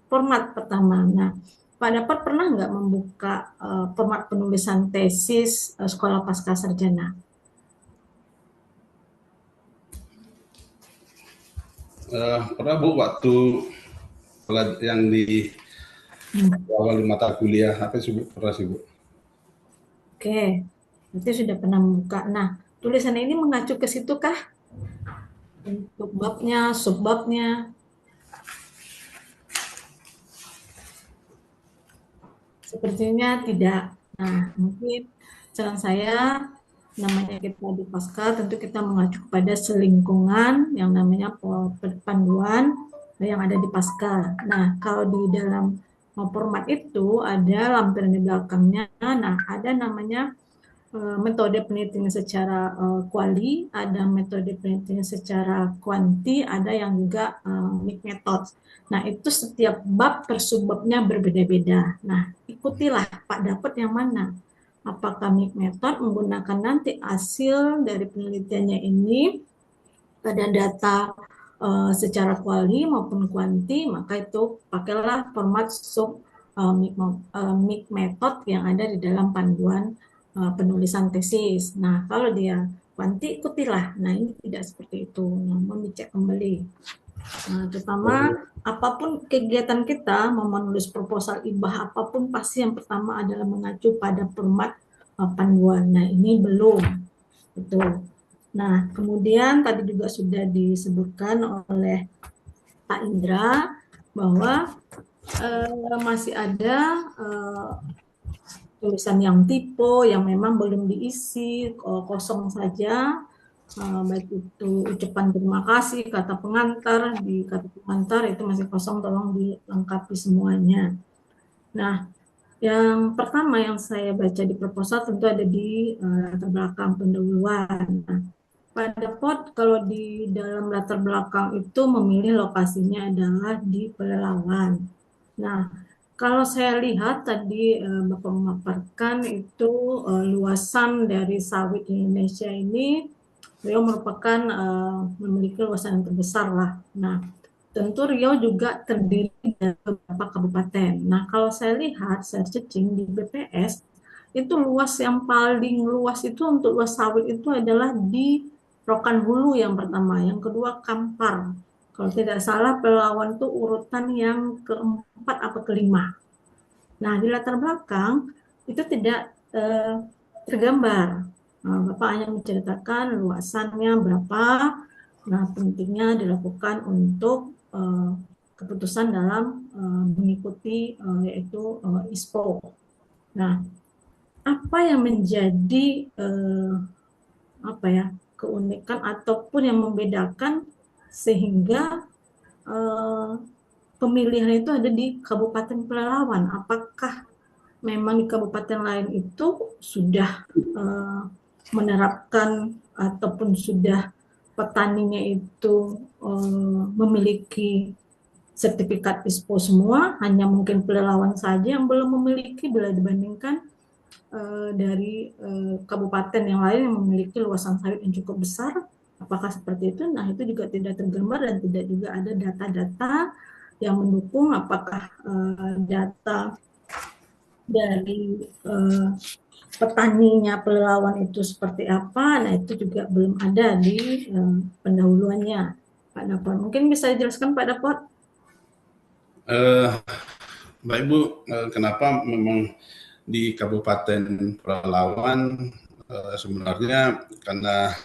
[SPEAKER 5] format pertama. Nah, Pak Dapot pernah nggak membuka format penulisan tesis sekolah pasca sarjana?
[SPEAKER 2] Pernah Bu waktu yang di awal mata kuliah apa sih Bu? Pernah sih Bu?
[SPEAKER 5] Oke, berarti sudah pernah membuka. Nah, tulisannya ini mengacu ke situ kah? Untuk babnya, subbabnya? Sepertinya tidak. Nah, mungkin saran saya, namanya kita di Pasca, tentu kita mengacu kepada selingkungan yang namanya panduan yang ada di Pasca. Nah, kalau di dalam format itu ada lampiran di belakangnya. Nah, ada namanya metode penelitian secara kuali, ada metode penelitian secara kuanti, ada yang juga mixed method. Nah, itu setiap bab per subbabnya berbeda-beda. Nah, ikutilah Pak dapat yang mana. Apakah mixed method menggunakan nanti hasil dari penelitiannya ini pada data secara kuali maupun kuanti, maka itu pakailah format sub mixed method yang ada di dalam panduan penulisan tesis. Nah, kalau dia kuanti, ikutilah. Nah, ini tidak seperti itu, namun dicek kembali. Nah, terutama apapun kegiatan kita, mau menulis proposal IBAH apapun, pasti yang pertama adalah mengacu pada format panduan. Nah, ini belum. Betul. Nah, kemudian tadi juga sudah disebutkan oleh Pak Indra bahwa masih ada tulisan yang tipe yang memang belum diisi, kosong saja, baik itu ucapan terima kasih, kata pengantar, di kata pengantar itu masih kosong, tolong dilengkapi semuanya. Nah, yang pertama yang saya baca di proposal tentu ada di latar belakang pendahuluan. Nah, pada pot kalau di dalam latar belakang itu memilih lokasinya adalah di Pelalawan. Nah, kalau saya lihat tadi Bapak memaparkan itu luasan dari sawit Indonesia ini beliau merupakan memiliki luasan yang terbesar lah. Nah, tentu Riau juga terdiri dari beberapa kabupaten. Nah, kalau saya lihat, saya searching di BPS, itu luas yang paling luas itu untuk luas sawit itu adalah di Rokan Hulu yang pertama, yang kedua Kampar. Kalau tidak salah, Pelawan itu urutan yang keempat atau kelima. Nah, di latar belakang itu tidak tergambar. Nah, Bapak hanya menceritakan luasannya berapa. Nah, pentingnya dilakukan untuk keputusan dalam mengikuti yaitu ISPO. Nah, apa yang menjadi apa ya keunikan ataupun yang membedakan sehingga pemilihan itu ada di Kabupaten Pelalawan? Apakah memang di kabupaten lain itu sudah menerapkan ataupun sudah petaninya itu memiliki sertifikat ISPO semua, hanya mungkin Pelalawan saja yang belum memiliki bila dibandingkan dari kabupaten yang lain yang memiliki luasan sawit yang cukup besar. Apakah seperti itu? Nah, itu juga tidak tergambar dan tidak juga ada data-data yang mendukung apakah data dari petaninya Pelalawan itu seperti apa. Nah, itu juga belum ada di pendahuluannya, Pak Dapot. Mungkin bisa dijelaskan Pak Dapot?
[SPEAKER 2] Baik Bu, kenapa memang di Kabupaten Pelalawan sebenarnya karena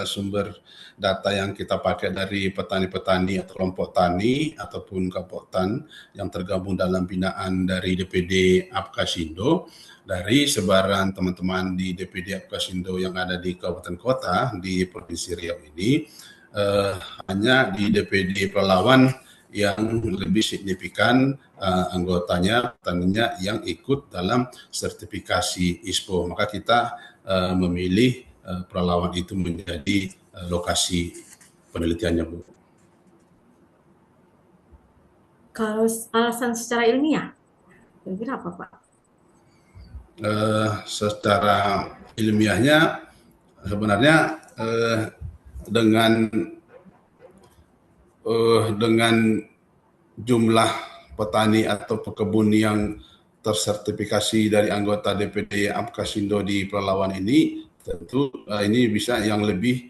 [SPEAKER 2] sumber data yang kita pakai dari petani-petani atau kelompok tani ataupun kapotan yang tergabung dalam binaan dari DPD Apkasindo, dari sebaran teman-teman di DPD Apkasindo yang ada di kabupaten kota di Provinsi Riau ini, hanya di DPD Pelalawan yang lebih signifikan anggotanya, petaninya yang ikut dalam sertifikasi ISPO. Maka kita memilih Pelalawan itu menjadi lokasi penelitiannya, Bu.
[SPEAKER 5] Kalau alasan secara ilmiah, kira-kira apa, Pak?
[SPEAKER 2] Secara ilmiahnya sebenarnya dengan jumlah petani atau pekebun yang tersertifikasi dari anggota DPD Apkasindo di Pelalawan ini, tentu ini bisa yang lebih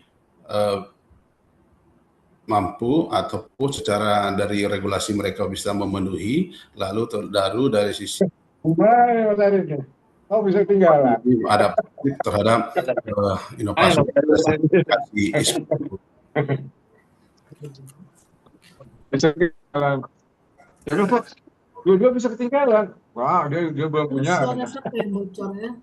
[SPEAKER 2] mampu ataupun secara dari regulasi mereka bisa memenuhi, lalu baru dari sisi
[SPEAKER 1] bisa tinggal
[SPEAKER 2] adaptif terhadap inovasi sertifikasi ISPO.
[SPEAKER 1] Bisa ketinggalan. Ya Pak, dua bisa ketinggalan. Wah, dia belum punya.
[SPEAKER 5] Suara siapa yang bocor ya?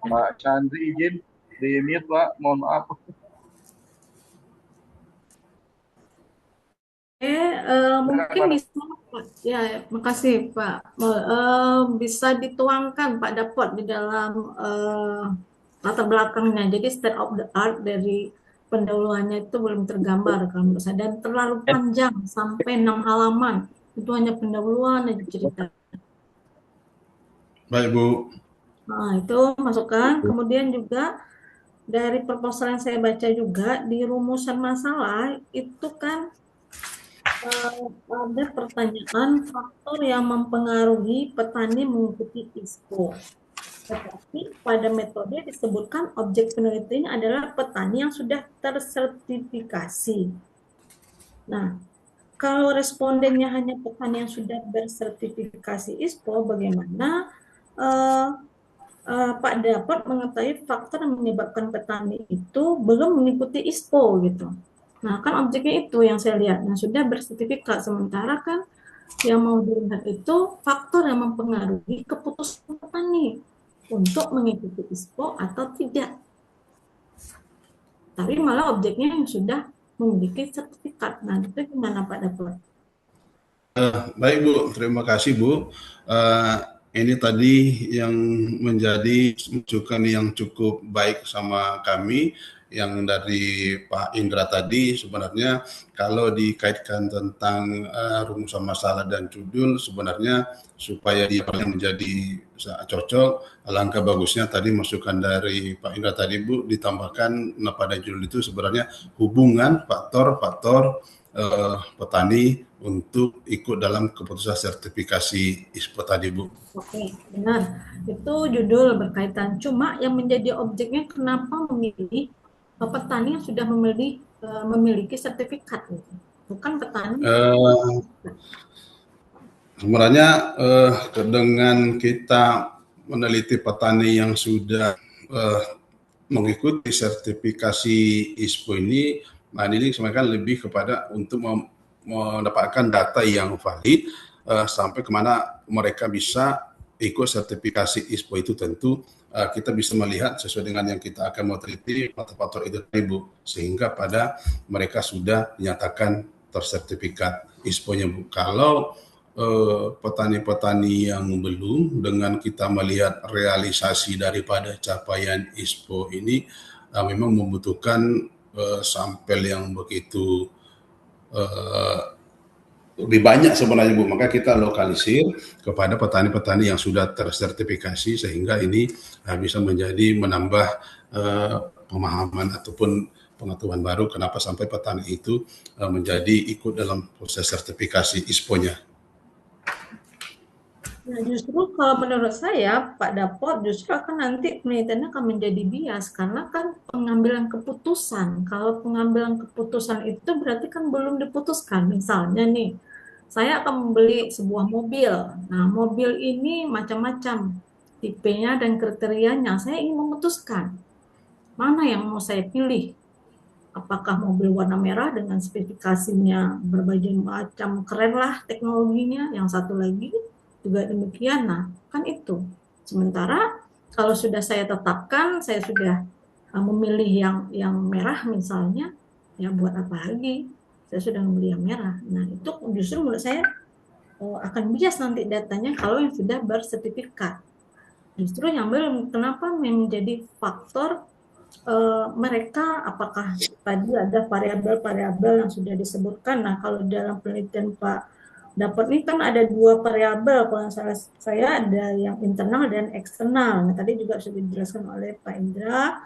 [SPEAKER 1] Pak Chandri izin di mute Pak, mohon maaf.
[SPEAKER 5] Mungkin bisa Pak. Ya, makasih Pak. Bisa dituangkan Pak Dapot di dalam latar belakangnya. Jadi state of the art dari pendahuluannya itu belum tergambar kalau menurut saya, dan terlalu panjang sampai 6 halaman. Itu hanya pendahuluan aja cerita.
[SPEAKER 2] Baik Bu.
[SPEAKER 5] Nah, itu masukan. Kemudian juga dari proposal yang saya baca juga di rumusan masalah itu kan ada pertanyaan faktor yang mempengaruhi petani mengikuti ISPO. Tetapi pada metode disebutkan objek penelitian adalah petani yang sudah tersertifikasi. Nah, kalau respondennya hanya petani yang sudah bersertifikasi ISPO, bagaimana Pak Dapot mengetahui faktor yang menyebabkan petani itu belum mengikuti ISPO gitu? Nah, kan objeknya itu yang saya lihat, yang sudah bersertifikat. Sementara kan yang mau dilihat itu faktor yang mempengaruhi keputusan petani untuk mengikuti ISPO atau tidak. Tapi malah objeknya yang sudah memiliki sertifikat. Nah, itu gimana Pak Dapot?
[SPEAKER 2] Baik Bu, terima kasih Bu. ini tadi yang menjadi masukan yang cukup baik sama kami, yang dari Pak Indra tadi. Sebenarnya kalau dikaitkan tentang rumusan masalah dan judul, sebenarnya supaya dia menjadi cocok, alangkah bagusnya tadi masukan dari Pak Indra tadi Bu, ditambahkan pada judul itu sebenarnya hubungan faktor-faktor petani untuk ikut dalam keputusan sertifikasi ISPO tadi Bu.
[SPEAKER 5] Oke, benar. Itu judul berkaitan. Cuma yang menjadi objeknya kenapa memilih petani yang sudah memiliki sertifikat, gitu. Bukan petani.
[SPEAKER 2] Sebenarnya dengan kita meneliti petani yang sudah mengikuti sertifikasi ISPO ini, nah ini sebenarnya lebih kepada untuk mendapatkan data yang valid sampai kemana mereka bisa ikut sertifikasi ISPO itu. Tentu kita bisa melihat sesuai dengan yang kita akan mau teliti faktor-faktor itu Bu, sehingga pada mereka sudah dinyatakan tersertifikat ISPO-nya Bu. Kalau petani-petani yang belum, dengan kita melihat realisasi daripada capaian ISPO ini memang membutuhkan sampel yang begitu lebih banyak sebenarnya Bu. Maka kita lokalisir kepada petani-petani yang sudah tersertifikasi, sehingga ini bisa menjadi menambah pemahaman ataupun pengetahuan baru kenapa sampai petani itu menjadi ikut dalam proses sertifikasi ISPO-nya.
[SPEAKER 5] Nah, justru kalau menurut saya, Pak Dapot, justru akan nanti penelitiannya akan menjadi bias, karena kan pengambilan keputusan. Kalau pengambilan keputusan itu berarti kan belum diputuskan. Misalnya nih, saya akan membeli sebuah mobil. Nah, mobil ini macam-macam tipenya dan kriterianya. Saya ingin memutuskan mana yang mau saya pilih. Apakah mobil warna merah dengan spesifikasinya berbagai macam, keren lah teknologinya. Yang satu lagi juga demikian. Nah, kan itu. Sementara kalau sudah saya tetapkan, saya sudah memilih yang merah misalnya, ya buat apa lagi? Saya sudah memilih yang merah. Nah, itu justru menurut saya akan bias nanti datanya kalau yang sudah bersertifikat. Justru yang belum, kenapa menjadi faktor mereka, apakah tadi ada variabel-variabel yang sudah disebutkan. Nah, kalau dalam penelitian Pak Dapat ini kan ada dua variabel, kalau salah saya ada yang internal dan eksternal. Nah, tadi juga sudah dijelaskan oleh Pak Indra.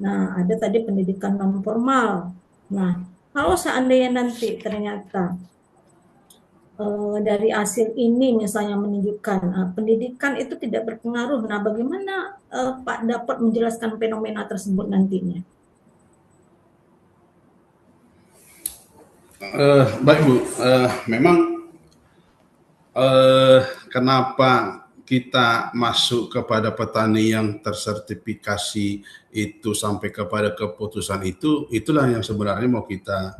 [SPEAKER 5] Nah, ada tadi pendidikan non formal. Nah, kalau seandainya nanti ternyata dari hasil ini misalnya menunjukkan pendidikan itu tidak berpengaruh, nah bagaimana Pak dapat menjelaskan fenomena tersebut nantinya?
[SPEAKER 2] Baik Bu, memang kenapa kita masuk kepada petani yang tersertifikasi itu sampai kepada keputusan itu, itulah yang sebenarnya mau kita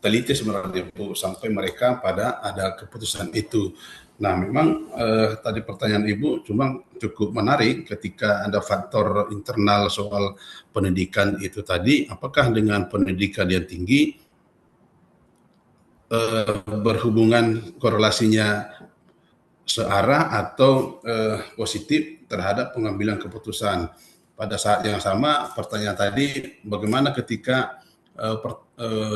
[SPEAKER 2] teliti sebenarnya Bu, sampai mereka pada ada keputusan itu. Nah, memang tadi pertanyaan Ibu cuma cukup menarik ketika ada faktor internal soal pendidikan itu tadi, apakah dengan pendidikan yang tinggi berhubungan korelasinya searah atau positif terhadap pengambilan keputusan. Pada saat yang sama, pertanyaan tadi, bagaimana ketika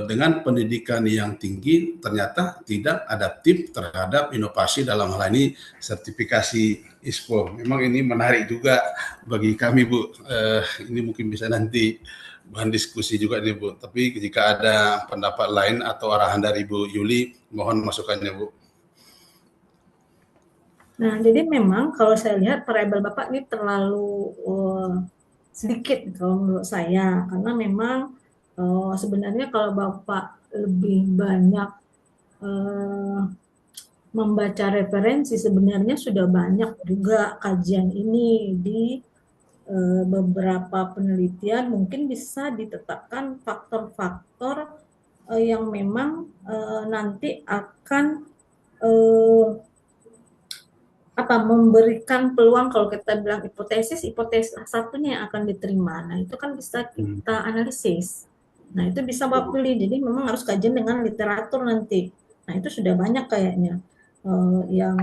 [SPEAKER 2] dengan pendidikan yang tinggi ternyata tidak adaptif terhadap inovasi, dalam hal ini sertifikasi ISPO. Memang ini menarik juga bagi kami Bu. Ini mungkin bisa nanti bahan diskusi juga nih Bu. Tapi jika ada pendapat lain atau arahan dari Bu Yuli, mohon masukannya Bu.
[SPEAKER 5] Nah, jadi memang kalau saya lihat variabel Bapak ini terlalu sedikit kalau menurut saya, karena memang sebenarnya kalau Bapak lebih banyak membaca referensi, sebenarnya sudah banyak juga kajian ini di beberapa penelitian, mungkin bisa ditetapkan faktor-faktor yang memang nanti akan memberikan peluang. Kalau kita bilang hipotesis satunya yang akan diterima. Nah, itu kan bisa kita analisis. Nah, itu bisa Bapak pilih. Jadi memang harus kajian dengan literatur nanti. Nah, itu sudah banyak kayaknya. yang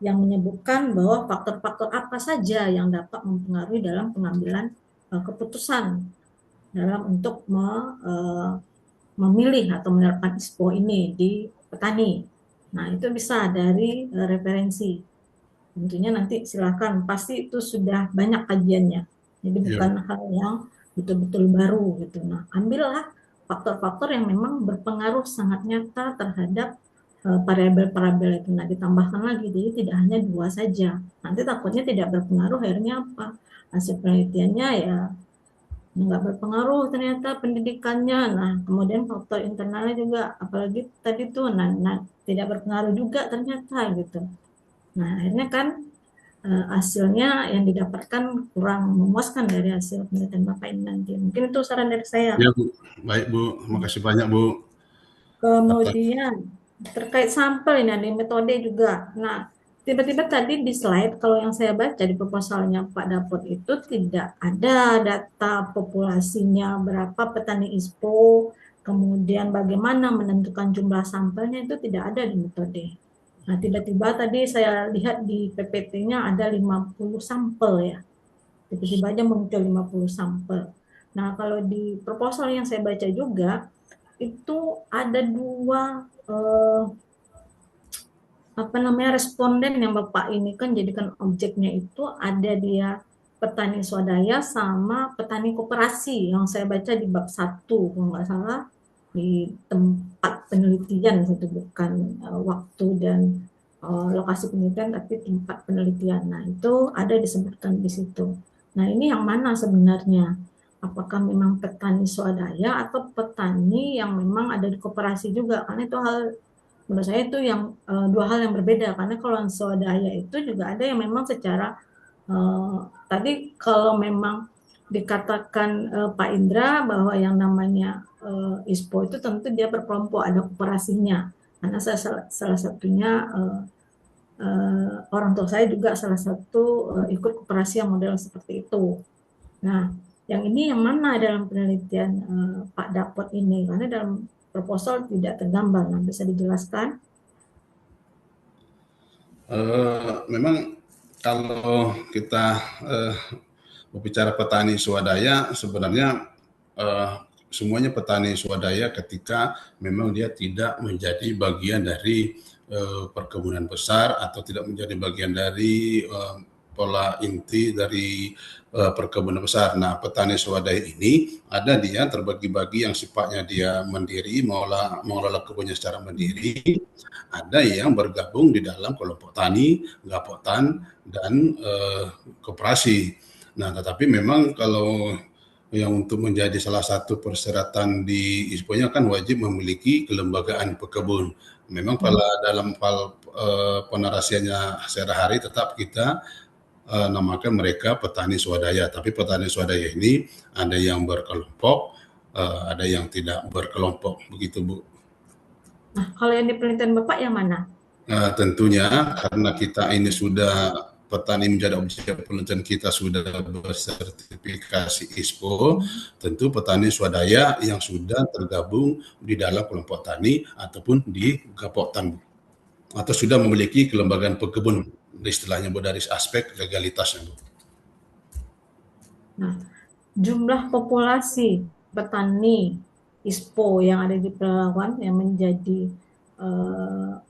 [SPEAKER 5] yang menyebutkan bahwa faktor-faktor apa saja yang dapat mempengaruhi dalam pengambilan keputusan dalam untuk memilih atau menerapkan ISPO ini di petani. Nah, itu bisa dari referensi. Tentunya nanti silakan, pasti itu sudah banyak kajiannya. Jadi bukan hal yang betul-betul baru gitu. Nah, ambillah faktor-faktor yang memang berpengaruh sangat nyata terhadap variabel-variabel itu. Nah, ditambahkan lagi, jadi tidak hanya 2 saja. Nanti takutnya tidak berpengaruh, akhirnya apa? Hasil penelitiannya ya nggak berpengaruh ternyata pendidikannya. Nah, kemudian faktor internalnya juga, apalagi tadi tuh, nah tidak berpengaruh juga ternyata gitu. Nah, akhirnya kan hasilnya yang didapatkan kurang memuaskan dari hasil penelitian Bapak ini nanti. Mungkin itu saran dari saya.
[SPEAKER 2] Ya, Bu. Baik, Bu. Terima kasih banyak, Bu. Atas.
[SPEAKER 5] Kemudian terkait sampel ini ada metode juga. Nah, tiba-tiba tadi di slide kalau yang saya baca di proposalnya Pak Dapot itu tidak ada data populasinya berapa petani ISPO, kemudian bagaimana menentukan jumlah sampelnya itu tidak ada di metode. Nah, tiba-tiba tadi saya lihat di PPT-nya ada 50 sampel ya. Tiba-tiba aja muncul 50 sampel. Nah, kalau di proposal yang saya baca juga itu ada 2 responden yang Bapak ini kan jadikan objeknya itu ada dia petani swadaya sama petani koperasi yang saya baca di bab 1 kalau nggak salah di tempat penelitian itu bukan waktu dan lokasi penelitian tapi tempat penelitian. Nah, itu ada disebutkan di situ. Nah, ini yang mana sebenarnya? Apakah memang petani swadaya atau petani yang memang ada di koperasi juga? Karena itu hal menurut saya itu yang 2 hal yang berbeda. Karena kalau yang swadaya itu juga ada yang memang secara tadi kalau memang dikatakan Pak Indra bahwa yang namanya ISPO itu tentu dia berkelompok, ada koperasinya. Karena salah satunya orang tua saya juga salah satu ikut koperasi yang model seperti itu. Nah, yang ini yang mana dalam penelitian Pak Dapot ini? Karena dalam proposal tidak tergambar. Nah, bisa dijelaskan?
[SPEAKER 2] Memang kalau kita berbicara petani swadaya, sebenarnya semuanya petani swadaya ketika memang dia tidak menjadi bagian dari perkebunan besar atau tidak menjadi bagian dari pola inti dari perkebunan besar. Nah, petani swadaya ini ada dia terbagi-bagi yang sifatnya dia mandiri, mengelola kebunnya secara mandiri. Ada yang bergabung di dalam kelompok tani, gapotan, dan koperasi. Nah, tetapi memang kalau yang untuk menjadi salah satu persyaratan di ISPO-nya kan wajib memiliki kelembagaan pekebun. Memang pada dalam hal penarasiannya sehari-hari tetap kita namakan mereka petani swadaya. Tapi petani swadaya ini ada yang berkelompok, ada yang tidak berkelompok. Begitu, Bu.
[SPEAKER 5] Nah, kalau yang di penelitian Bapak yang mana?
[SPEAKER 2] Tentunya karena kita ini sudah petani menjadi objek penelitian kita sudah bersertifikasi ISPO, tentu petani swadaya yang sudah tergabung di dalam kelompok tani ataupun di gapotan atau sudah memiliki kelembagaan pekebun, istilahnya Bu, dari aspek legalitasnya, Bu.
[SPEAKER 5] Nah, jumlah populasi petani ISPO yang ada di Pelalawan yang menjadi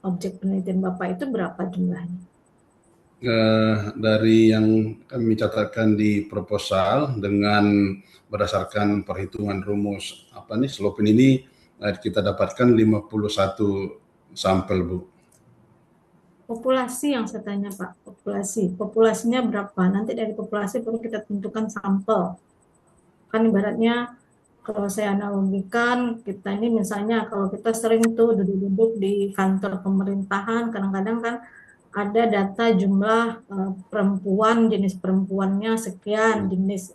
[SPEAKER 5] objek penelitian Bapak itu berapa jumlahnya?
[SPEAKER 2] Dari yang kami catatkan di proposal dengan berdasarkan perhitungan rumus slopen ini kita dapatkan 51 sampel, Bu.
[SPEAKER 5] Populasi yang saya tanya Pak, populasinya berapa? Nanti dari populasi perlu kita tentukan sampel. Kan ibaratnya kalau saya analogikan, kita ini misalnya kalau kita sering tuh duduk-duduk di kantor pemerintahan, kadang-kadang kan ada data jumlah perempuan, jenis perempuannya sekian, jenis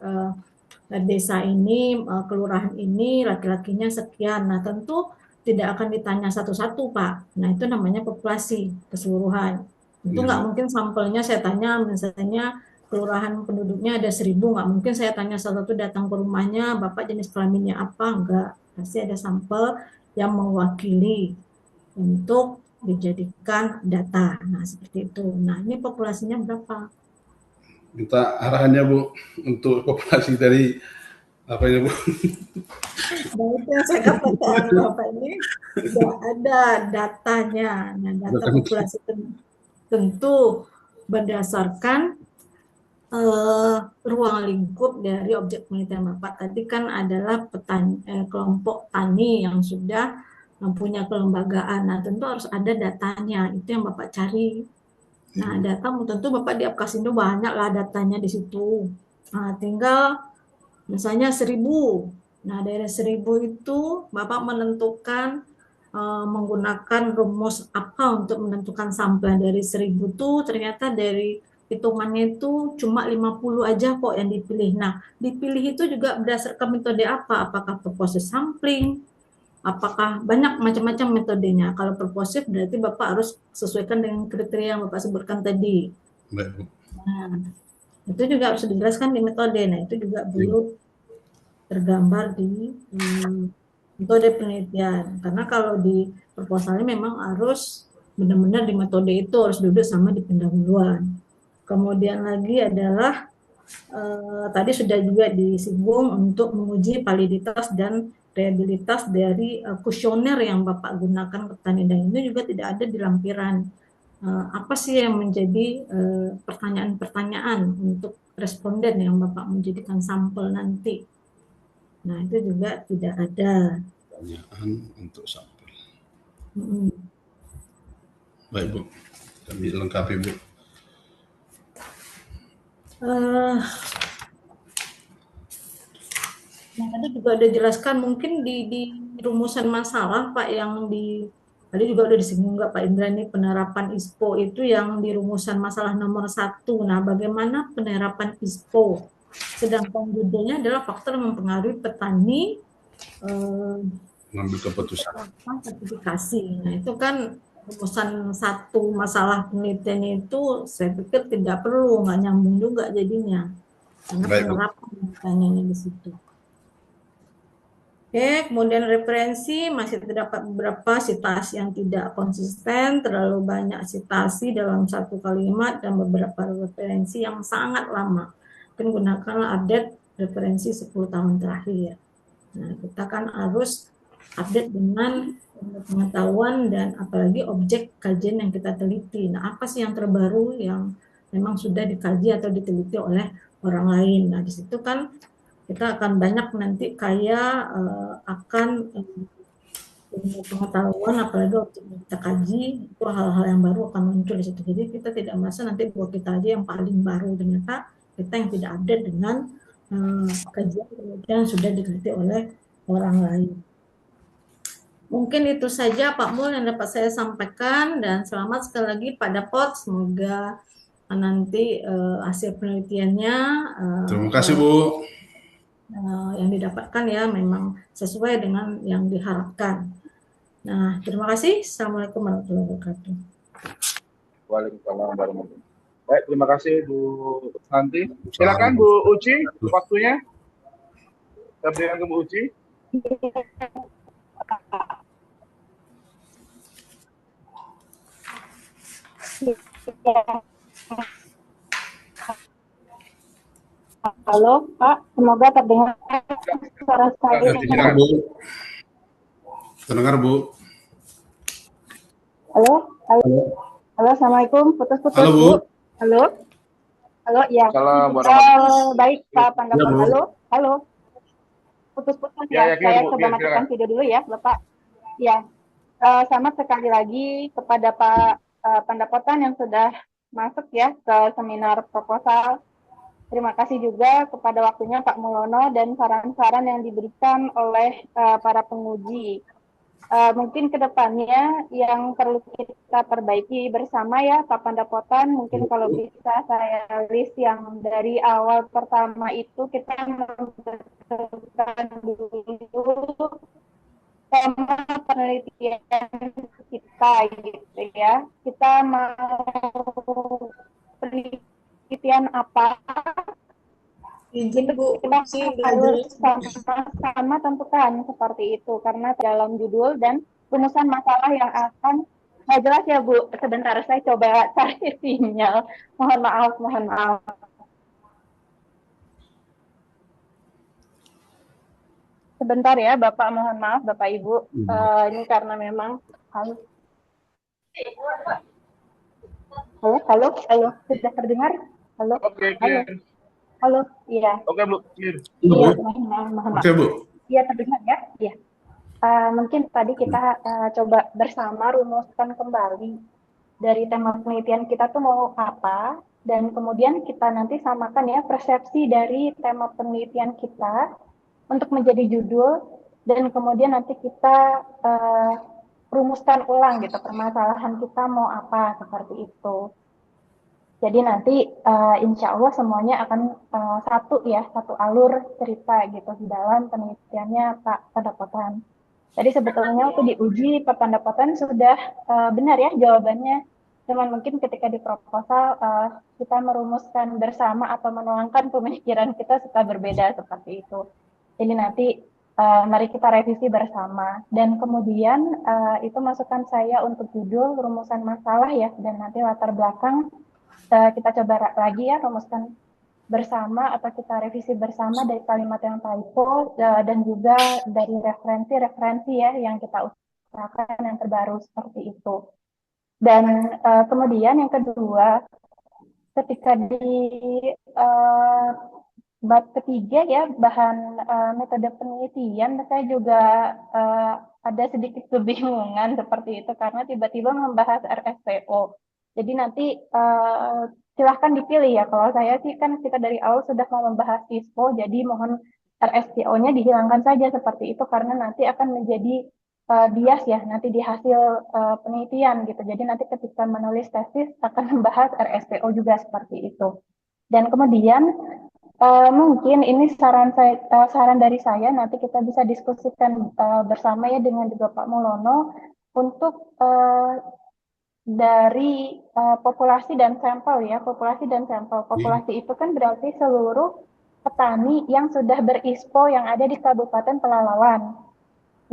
[SPEAKER 5] desa ini, kelurahan ini, laki-lakinya sekian. Nah, tentu tidak akan ditanya satu-satu, Pak. Nah, itu namanya populasi keseluruhan. Itu nggak mungkin sampelnya saya tanya, misalnya kelurahan penduduknya ada 1.000, nggak mungkin saya tanya satu-satu datang ke rumahnya, Bapak jenis kelaminnya apa, enggak. Pasti ada sampel yang mewakili untuk dijadikan data. Nah, seperti itu. Nah, ini populasinya berapa?
[SPEAKER 2] Minta arahannya Bu untuk populasi dari apa ya Bu?
[SPEAKER 5] Nah, itu yang saya katakan Bapak ini tidak ada datanya. Nah, data populasi tentu berdasarkan ruang lingkup dari objek penelitian Bapak tadi kan adalah kelompok tani yang sudah mempunyai kelembagaan. Nah, tentu harus ada datanya. Itu yang Bapak cari. Nah, data tentu Bapak di Apkasindo banyak lah datanya di situ. Nah, tinggal misalnya 1.000. Nah, dari 1.000 itu Bapak menentukan menggunakan rumus apa untuk menentukan sampel dari 1.000 itu ternyata dari hitungannya itu cuma 50 aja kok yang dipilih. Nah, dipilih itu juga berdasarkan metode apa? Apakah proses sampling? Apakah banyak macam-macam metodenya? Kalau purposive berarti Bapak harus sesuaikan dengan kriteria yang Bapak sebutkan tadi.
[SPEAKER 2] Baik, Bu.
[SPEAKER 5] Nah, itu juga harus dijelaskan di metode. Nah, itu juga perlu tergambar di metode penelitian. Karena kalau di proposalnya memang harus benar-benar di metode itu harus duduk sama di pendahuluan. Kemudian lagi adalah tadi sudah juga disinggung untuk menguji validitas dan reliabilitas dari kuesioner yang Bapak gunakan petani, dan itu juga tidak ada di lampiran. Apa sih yang menjadi pertanyaan-pertanyaan untuk responden yang Bapak menjadikan sampel nanti? Nah, itu juga tidak ada.
[SPEAKER 2] Pertanyaan untuk sampel.
[SPEAKER 5] Hmm.
[SPEAKER 2] Baik Bu, kami lengkapi Bu.
[SPEAKER 5] Nah, tadi juga udah jelaskan mungkin di rumusan masalah Pak yang tadi juga udah disinggung nggak Pak Indra, ini penerapan ISPO itu yang di rumusan masalah nomor 1. Nah, bagaimana penerapan ISPO? Sedangkan judulnya adalah faktor yang mempengaruhi petani
[SPEAKER 2] mengambil keputusan.
[SPEAKER 5] Sertifikasi. Nah, itu kan rumusan 1 masalah penelitiannya itu saya pikir tidak perlu, nggak nyambung juga jadinya. Karena penerapan tanyanya di situ. Oke, kemudian referensi masih terdapat beberapa sitasi yang tidak konsisten, terlalu banyak sitasi dalam satu kalimat, dan beberapa referensi yang sangat lama. Mungkin gunakanlah update referensi 10 tahun terakhir. Nah, kita kan harus update dengan pengetahuan dan apalagi objek kajian yang kita teliti. Nah, apa sih yang terbaru yang memang sudah dikaji atau diteliti oleh orang lain. Nah, di situ kan kita akan banyak nanti akan pengetahuan, apalagi objek yang kita kaji itu hal-hal yang baru akan muncul di situ. Jadi kita tidak merasa nanti buat kita aja yang paling baru, ternyata kita yang tidak update dengan kajian yang sudah diteliti oleh orang lain. Mungkin itu saja Pak Mul yang dapat saya sampaikan, dan selamat sekali lagi Pak Dapot, semoga nanti hasil penelitiannya
[SPEAKER 2] terima kasih Bu.
[SPEAKER 5] Yang didapatkan ya memang sesuai dengan yang diharapkan. Nah, terima kasih. Assalamualaikum warahmatullahi wabarakatuh.
[SPEAKER 1] Waalaikumsalam warahmatullahi wabarakatuh. Baik, terima kasih Bu Santi. Silakan Bu Uci, waktunya. Saya berikan ke Bu Uci.
[SPEAKER 3] Halo Pak, semoga terdengar suara saya.
[SPEAKER 2] Terdengar Bu. Terdengar Bu.
[SPEAKER 3] Halo, assalamualaikum. Putus-putus
[SPEAKER 2] Halo Bu.
[SPEAKER 3] Halo, ya. Baik Pak Pandapat. Halo. Putus-putus ya. Saya coba matikan video dulu ya, Bapak. Ya, selamat sekali lagi kepada Pak Pandapotan yang sudah masuk ya ke seminar proposal. Terima kasih juga kepada waktunya Pak Mulono dan saran-saran yang diberikan oleh para penguji. Mungkin ke depannya yang perlu kita perbaiki bersama ya Pak Pandapotan, mungkin kalau bisa saya list yang dari awal pertama itu kita memberikan dulu tema penelitian kita gitu ya. Kita mau penelitian apa?
[SPEAKER 5] Izin Bu,
[SPEAKER 3] kita harus sama-sama tentukan seperti itu, karena dalam judul dan rumusan masalah yang akan Nggak jelas ya Bu, sebentar saya coba cari sinyal. Mohon maaf, mohon maaf. Sebentar ya Bapak, mohon maaf Bapak Ibu. Ini karena memang halo, halo, sudah terdengar? Halo,
[SPEAKER 1] Oke,
[SPEAKER 3] halo,
[SPEAKER 1] clear.
[SPEAKER 3] halo, iya,
[SPEAKER 1] Oke, Bu, clear.
[SPEAKER 3] iya,
[SPEAKER 2] Bu.
[SPEAKER 3] mohon maaf.
[SPEAKER 2] Oke, Bu.
[SPEAKER 3] Iya terdengar ya, iya. Mungkin tadi kita coba bersama rumuskan kembali dari tema penelitian kita tuh mau apa, dan kemudian kita nanti samakan ya persepsi dari tema penelitian kita untuk menjadi judul, dan kemudian nanti kita uh, rumuskan ulang gitu permasalahan kita mau apa seperti itu. Jadi nanti insya Allah semuanya akan satu alur cerita gitu di dalam penelitiannya Pak Pendapatan. Jadi sebetulnya waktu diuji Pak Pendapatan sudah benar ya jawabannya. Cuman mungkin ketika di proposal kita merumuskan bersama atau menuangkan pemikiran kita suka berbeda seperti itu. Jadi nanti mari kita revisi bersama. Dan kemudian itu masukan saya untuk judul rumusan masalah ya, dan nanti latar belakang kita coba lagi ya rumuskan bersama atau kita revisi bersama dari kalimat yang typo dan juga dari referensi-referensi ya yang kita usahakan yang terbaru seperti itu. Dan kemudian yang kedua, ketika di uh, bab ketiga ya bahan metode penelitian, saya juga ada sedikit kebingungan seperti itu karena tiba-tiba membahas RSPO. Jadi nanti silahkan dipilih ya. Kalau saya sih kan kita dari awal sudah mau membahas ISPO, jadi mohon RSPO-nya dihilangkan saja seperti itu karena nanti akan menjadi bias ya nanti di hasil penelitian gitu. Jadi nanti ketika menulis tesis akan membahas RSPO juga seperti itu. Dan kemudian mungkin ini saran dari saya nanti kita bisa diskusikan bersama ya dengan juga Pak Mulono untuk dari populasi dan sampel ya, populasi dan sampel. Populasi itu kan berarti seluruh petani yang sudah berispo yang ada di Kabupaten Pelalawan.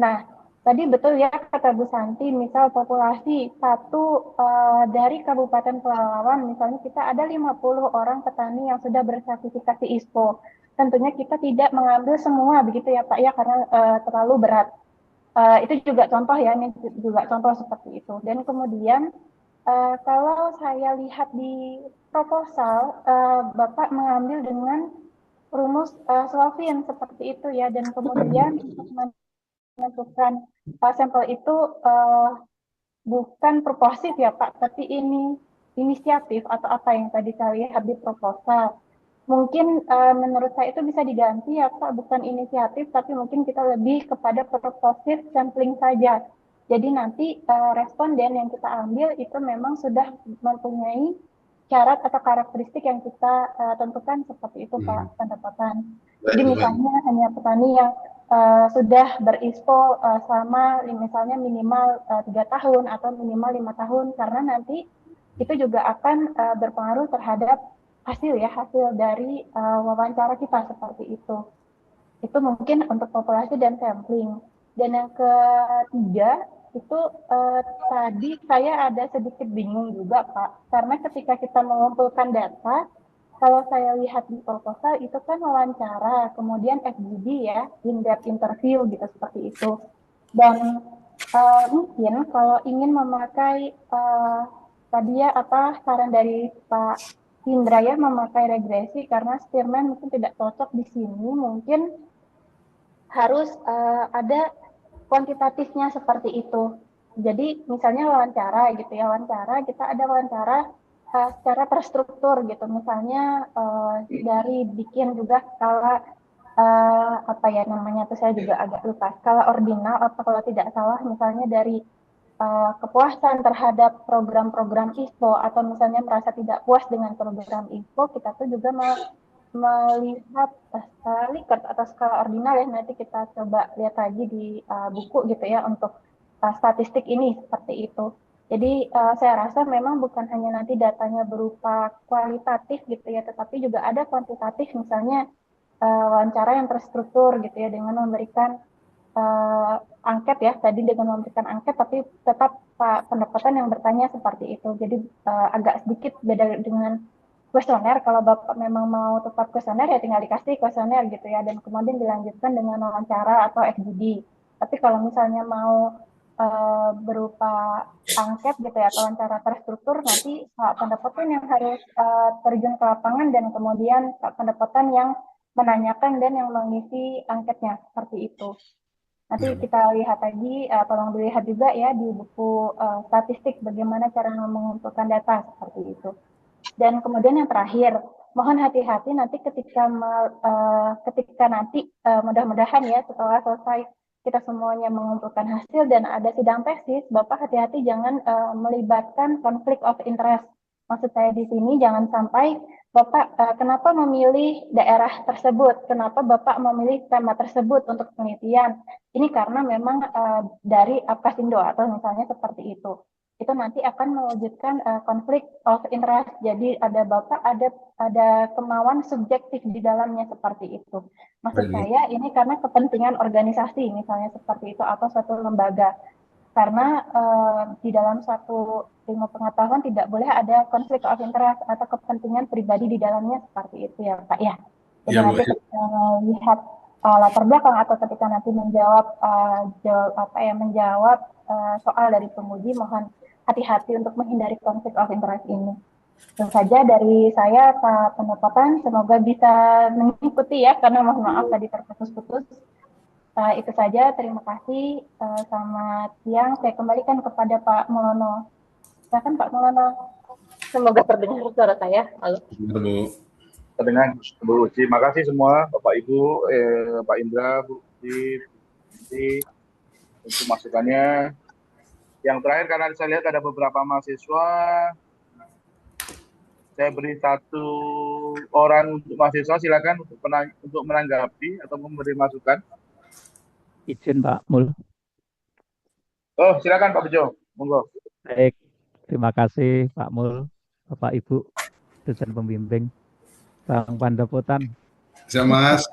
[SPEAKER 3] Nah, tadi betul ya kata Bu Santi, misal populasi satu dari Kabupaten Pelalawan, misalnya kita ada 50 orang petani yang sudah bersertifikasi ISPO. Tentunya kita tidak mengambil semua begitu ya Pak ya, karena terlalu berat. Itu juga contoh ya, ini juga contoh seperti itu. Dan kemudian kalau saya lihat di proposal, Bapak mengambil dengan rumus Slovin seperti itu ya, dan kemudian menentukan sampel itu bukan proposif ya Pak, tapi ini inisiatif atau apa yang tadi saya lihat di proposal. Mungkin menurut saya itu bisa diganti ya Pak, bukan inisiatif, tapi mungkin kita lebih kepada proposif sampling saja. Jadi nanti responden yang kita ambil itu memang sudah mempunyai syarat atau karakteristik yang kita tentukan seperti itu Pak Pendapatan. Jadi misalnya hanya petani yang sudah berispo selama misalnya minimal 3 tahun atau minimal 5 tahun, karena nanti itu juga akan berpengaruh terhadap hasil dari wawancara kita seperti itu. Itu mungkin untuk populasi dan sampling. Dan yang ketiga itu tadi saya ada sedikit bingung juga Pak, karena ketika kita mengumpulkan data, kalau saya lihat di proposal itu kan wawancara, kemudian FGD ya, in-depth interview gitu seperti itu. Dan mungkin kalau ingin memakai tadi ya apa saran dari Pak Indra ya memakai regresi karena Spearman mungkin tidak cocok di sini, mungkin harus ada kuantitatifnya seperti itu. Jadi misalnya wawancara gitu ya, wawancara kita ada wawancara secara terstruktur gitu, misalnya dari bikin juga skala apa ya namanya tuh saya juga agak lupa, skala ordinal atau kalau tidak salah misalnya dari kepuasan terhadap program-program ISPO atau misalnya merasa tidak puas dengan program ISPO, kita tuh juga melihat Likert atau skala ordinal ya, nanti kita coba lihat lagi di buku gitu ya untuk statistik ini seperti itu. Jadi saya rasa memang bukan hanya nanti datanya berupa kualitatif gitu ya, tetapi juga ada kuantitatif, misalnya wawancara yang terstruktur gitu ya dengan memberikan angket ya, tadi dengan memberikan angket, tapi tetap pendapatan yang bertanya seperti itu. Jadi agak sedikit beda dengan kuesioner. Kalau Bapak memang mau tetap kuesioner ya tinggal dikasih kuesioner gitu ya, dan kemudian dilanjutkan dengan wawancara atau FGD. Tapi kalau misalnya mau berupa angket gitu ya, atau wawancara terstruktur, nanti pendapatan yang harus terjun ke lapangan dan kemudian pendapatan yang menanyakan dan yang mengisi angketnya, seperti itu. Nanti kita lihat lagi, tolong dilihat juga ya di buku statistik bagaimana cara mengumpulkan data seperti itu. Dan kemudian yang terakhir, mohon hati-hati nanti ketika nanti mudah-mudahan ya setelah selesai kita semuanya mengumpulkan hasil dan ada sidang tesis, Bapak hati-hati jangan melibatkan konflik of interest. Maksud saya di sini jangan sampai Bapak kenapa memilih daerah tersebut, kenapa Bapak memilih tema tersebut untuk penelitian. Ini karena memang dari Apkasindo atau misalnya seperti itu. Itu nanti akan mewujudkan konflik of interest. Jadi ada Bapak ada kemauan subjektif di dalamnya seperti itu. Maksud saya ini karena kepentingan organisasi misalnya seperti itu atau suatu lembaga. Karena di dalam suatu ilmu pengetahuan tidak boleh ada konflik of interest atau kepentingan pribadi di dalamnya seperti itu ya Pak ya. Jadi nanti ketika lihat latar belakang atau ketika nanti menjawab soal dari penguji, mohon hati-hati untuk menghindari konflik of interest ini. Tentu saja dari saya Pak Pendapatan, semoga bisa mengikuti ya, karena mohon maaf tadi terputus-putus. Itu saja, terima kasih. Selamat siang, saya kembalikan kepada Pak Mulono. Silakan Pak Mulono. Semoga terdengar suara saya. Halo.
[SPEAKER 1] Terdengar Bu Uci. Terima kasih semua Bapak Ibu, Pak Indra, Bu Uci, untuk masukannya. Yang terakhir, karena saya lihat ada beberapa mahasiswa, saya beri 1 orang untuk mahasiswa, silakan untuk menanggapi atau memberi masukan.
[SPEAKER 6] Izin Pak Mul.
[SPEAKER 1] Oh, silakan Pak Bejo, monggo.
[SPEAKER 6] Baik, terima kasih Pak Mul, Bapak Ibu, dosen pembimbing, Bang Pandapotan.
[SPEAKER 2] Siap Mas.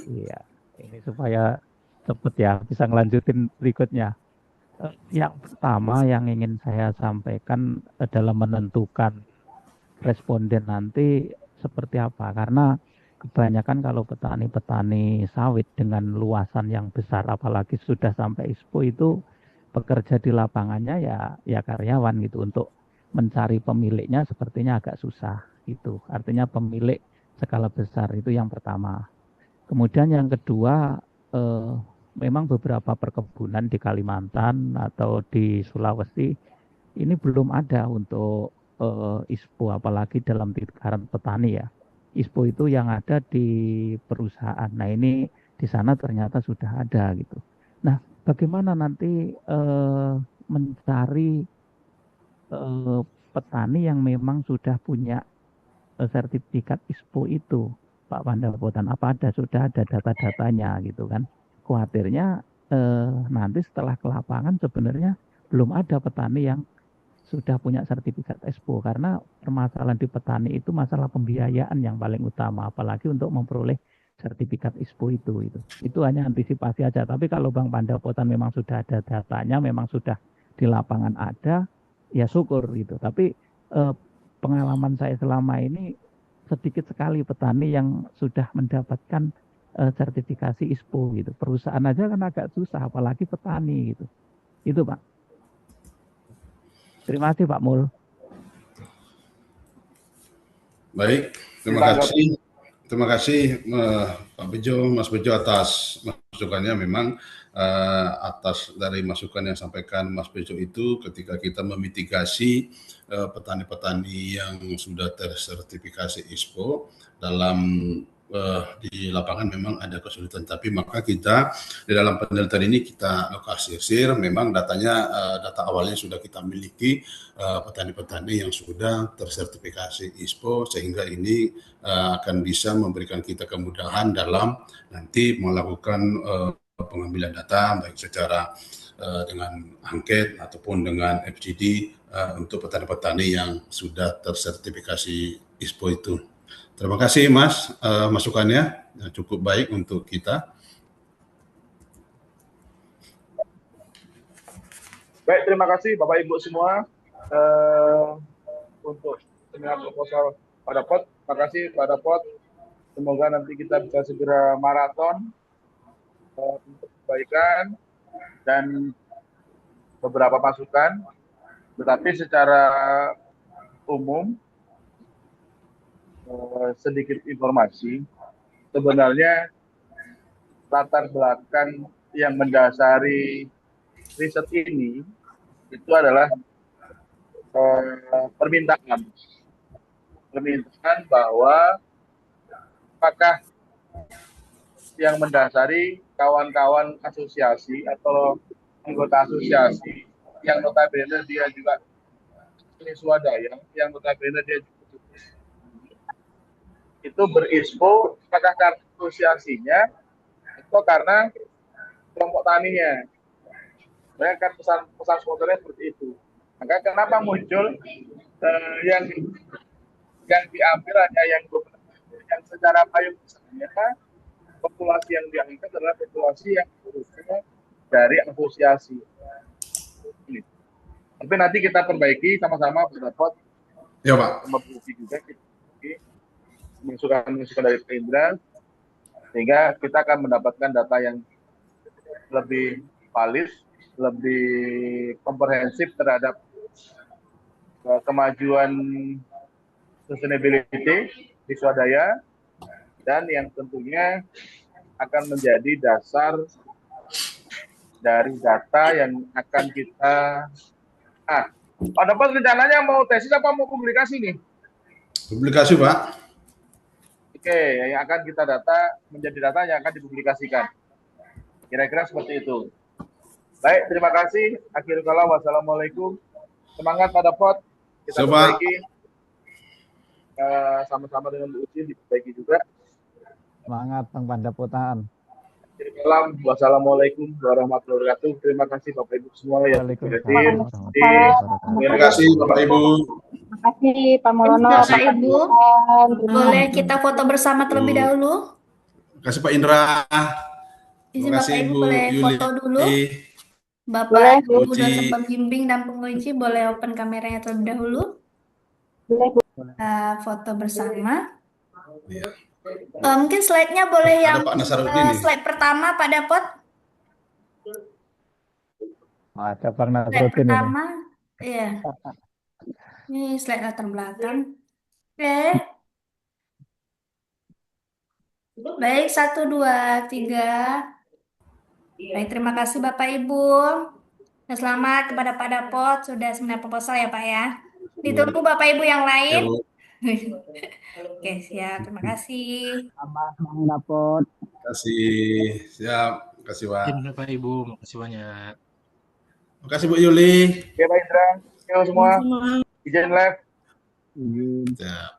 [SPEAKER 6] Iya, ini supaya cepat ya, bisa ngelanjutin berikutnya. Yang pertama yang ingin saya sampaikan adalah menentukan responden nanti seperti apa. Karena kebanyakan kalau petani-petani sawit dengan luasan yang besar, apalagi sudah sampai ISPO itu bekerja di lapangannya ya karyawan gitu. Untuk mencari pemiliknya sepertinya agak susah gitu. Artinya pemilik skala besar itu yang pertama. Kemudian yang kedua, memang beberapa perkebunan di Kalimantan atau di Sulawesi ini belum ada untuk ISPO, apalagi dalam lingkaran petani ya. ISPO itu yang ada di perusahaan. Nah ini di sana ternyata sudah ada gitu. Nah bagaimana nanti mencari petani yang memang sudah punya sertifikat ISPO itu, Pak Pandapotan? Apa sudah ada data-datanya gitu kan? Khawatirnya nanti setelah ke lapangan sebenarnya belum ada petani yang sudah punya sertifikat ISPO, karena permasalahan di petani itu masalah pembiayaan yang paling utama, apalagi untuk memperoleh sertifikat ISPO itu hanya antisipasi aja. Tapi kalau Bang Pandapotan memang sudah ada datanya, memang sudah di lapangan ada, ya syukur gitu. Tapi pengalaman saya selama ini sedikit sekali petani yang sudah mendapatkan sertifikasi ISPO gitu. Perusahaan aja kan agak susah, apalagi petani gitu. Itu Pak. Terima kasih Pak Mul.
[SPEAKER 2] Baik, terima kasih Pak Bejo, Mas Bejo atas masukannya. Memang atas dari masukan yang sampaikan Mas Bejo itu, ketika kita memitigasi petani-petani yang sudah tersertifikasi ISPO dalam di lapangan memang ada kesulitan, tapi maka kita di dalam penelitian ini kita lokalisir, memang datanya data awalnya sudah kita miliki petani-petani yang sudah tersertifikasi ISPO, sehingga ini akan bisa memberikan kita kemudahan dalam nanti melakukan pengambilan data baik secara dengan angket ataupun dengan FGD untuk petani-petani yang sudah tersertifikasi ISPO itu. Terima kasih Mas, masukannya cukup baik untuk kita.
[SPEAKER 1] Baik, terima kasih Bapak Ibu semua untuk seminar proposal pada pot. Terima kasih pada pot. Semoga nanti kita bisa segera maraton untuk kebaikan dan beberapa masukan. Tetapi secara umum sedikit informasi, sebenarnya latar belakang yang mendasari riset ini itu adalah permintaan bahwa apakah yang mendasari kawan-kawan asosiasi atau anggota asosiasi yang notabene dia juga ini swadaya, yang notabene dia juga itu berispo apakah karena asosiasinya atau karena kelompok taninya. Saya kan pesan sponsornya seperti itu. Maka kenapa muncul yang diambil hanya yang secara payung misalnya populasi yang diangkat adalah populasi yang berusaha dari asosiasi. Ini. Tapi nanti kita perbaiki sama-sama pendapat.
[SPEAKER 2] Ya Pak.
[SPEAKER 1] Sama bukti juga kita masukan dari Pak Indra, sehingga kita akan mendapatkan data yang lebih valid, lebih komprehensif terhadap kemajuan sustainability di swadaya, dan yang tentunya akan menjadi dasar dari data yang akan kita dapat rencananya mau tesis apa mau publikasi nih?
[SPEAKER 2] Publikasi Pak.
[SPEAKER 1] Oke, yang akan kita data menjadi data yang akan dipublikasikan. Kira-kira seperti itu. Baik, terima kasih. Akhirul kalam, wassalamualaikum. Semangat pada pot. Kita perbaiki. Sama-sama dengan Bu Uci diperbaiki juga.
[SPEAKER 6] Semangat Bang Pandapotan.
[SPEAKER 1] Akhirul kalam, wassalamualaikum warahmatullahi wabarakatuh. Terima kasih Bapak Ibu semua yang hadir.
[SPEAKER 2] Terima kasih Bapak Ibu.
[SPEAKER 3] Terima kasih Pak Molono.
[SPEAKER 5] Bapak Ibu, boleh kita foto bersama terlebih dahulu?
[SPEAKER 2] Terima kasih Pak Indra.
[SPEAKER 5] Izin
[SPEAKER 2] Terima
[SPEAKER 5] Bapak
[SPEAKER 2] kasih
[SPEAKER 5] Ibu
[SPEAKER 2] Bu
[SPEAKER 5] boleh
[SPEAKER 2] Yuli.
[SPEAKER 5] foto dulu.
[SPEAKER 3] Boleh,
[SPEAKER 5] Bapak Ibu
[SPEAKER 2] Uci.
[SPEAKER 5] dosen pembimbing dan penguji boleh open kameranya terlebih dahulu.
[SPEAKER 3] boleh Bu.
[SPEAKER 5] Foto bersama.
[SPEAKER 2] Ya.
[SPEAKER 5] Mungkin slide-nya boleh
[SPEAKER 2] Ada
[SPEAKER 5] yang
[SPEAKER 2] Pak Nasaruddin nih.
[SPEAKER 5] slide pertama Pak Dapot.
[SPEAKER 6] Ada Bang
[SPEAKER 5] Slide
[SPEAKER 6] Nasruddin ini.
[SPEAKER 5] pertama, iya. Ini slide latar belakang. Oke. Baik, 1, 2, 3. Baik, terima kasih Bapak Ibu. Dan selamat kepada Pak Dapot sudah seminar proposal ya Pak ya. Ditunggu Bapak Ibu yang
[SPEAKER 2] Ya,
[SPEAKER 5] lain.
[SPEAKER 2] Bu.
[SPEAKER 5] Oke, siap. Terima kasih.
[SPEAKER 6] Bang Dapot.
[SPEAKER 2] Terima kasih. Siap. Terima kasih Pak.
[SPEAKER 4] Izin Bapak Ibu, makasih banyak.
[SPEAKER 2] Terima kasih Bu Yuli.
[SPEAKER 1] Oke, Pak Indra. Oke, semua. Izin live.
[SPEAKER 6] Izin.
[SPEAKER 2] Siap.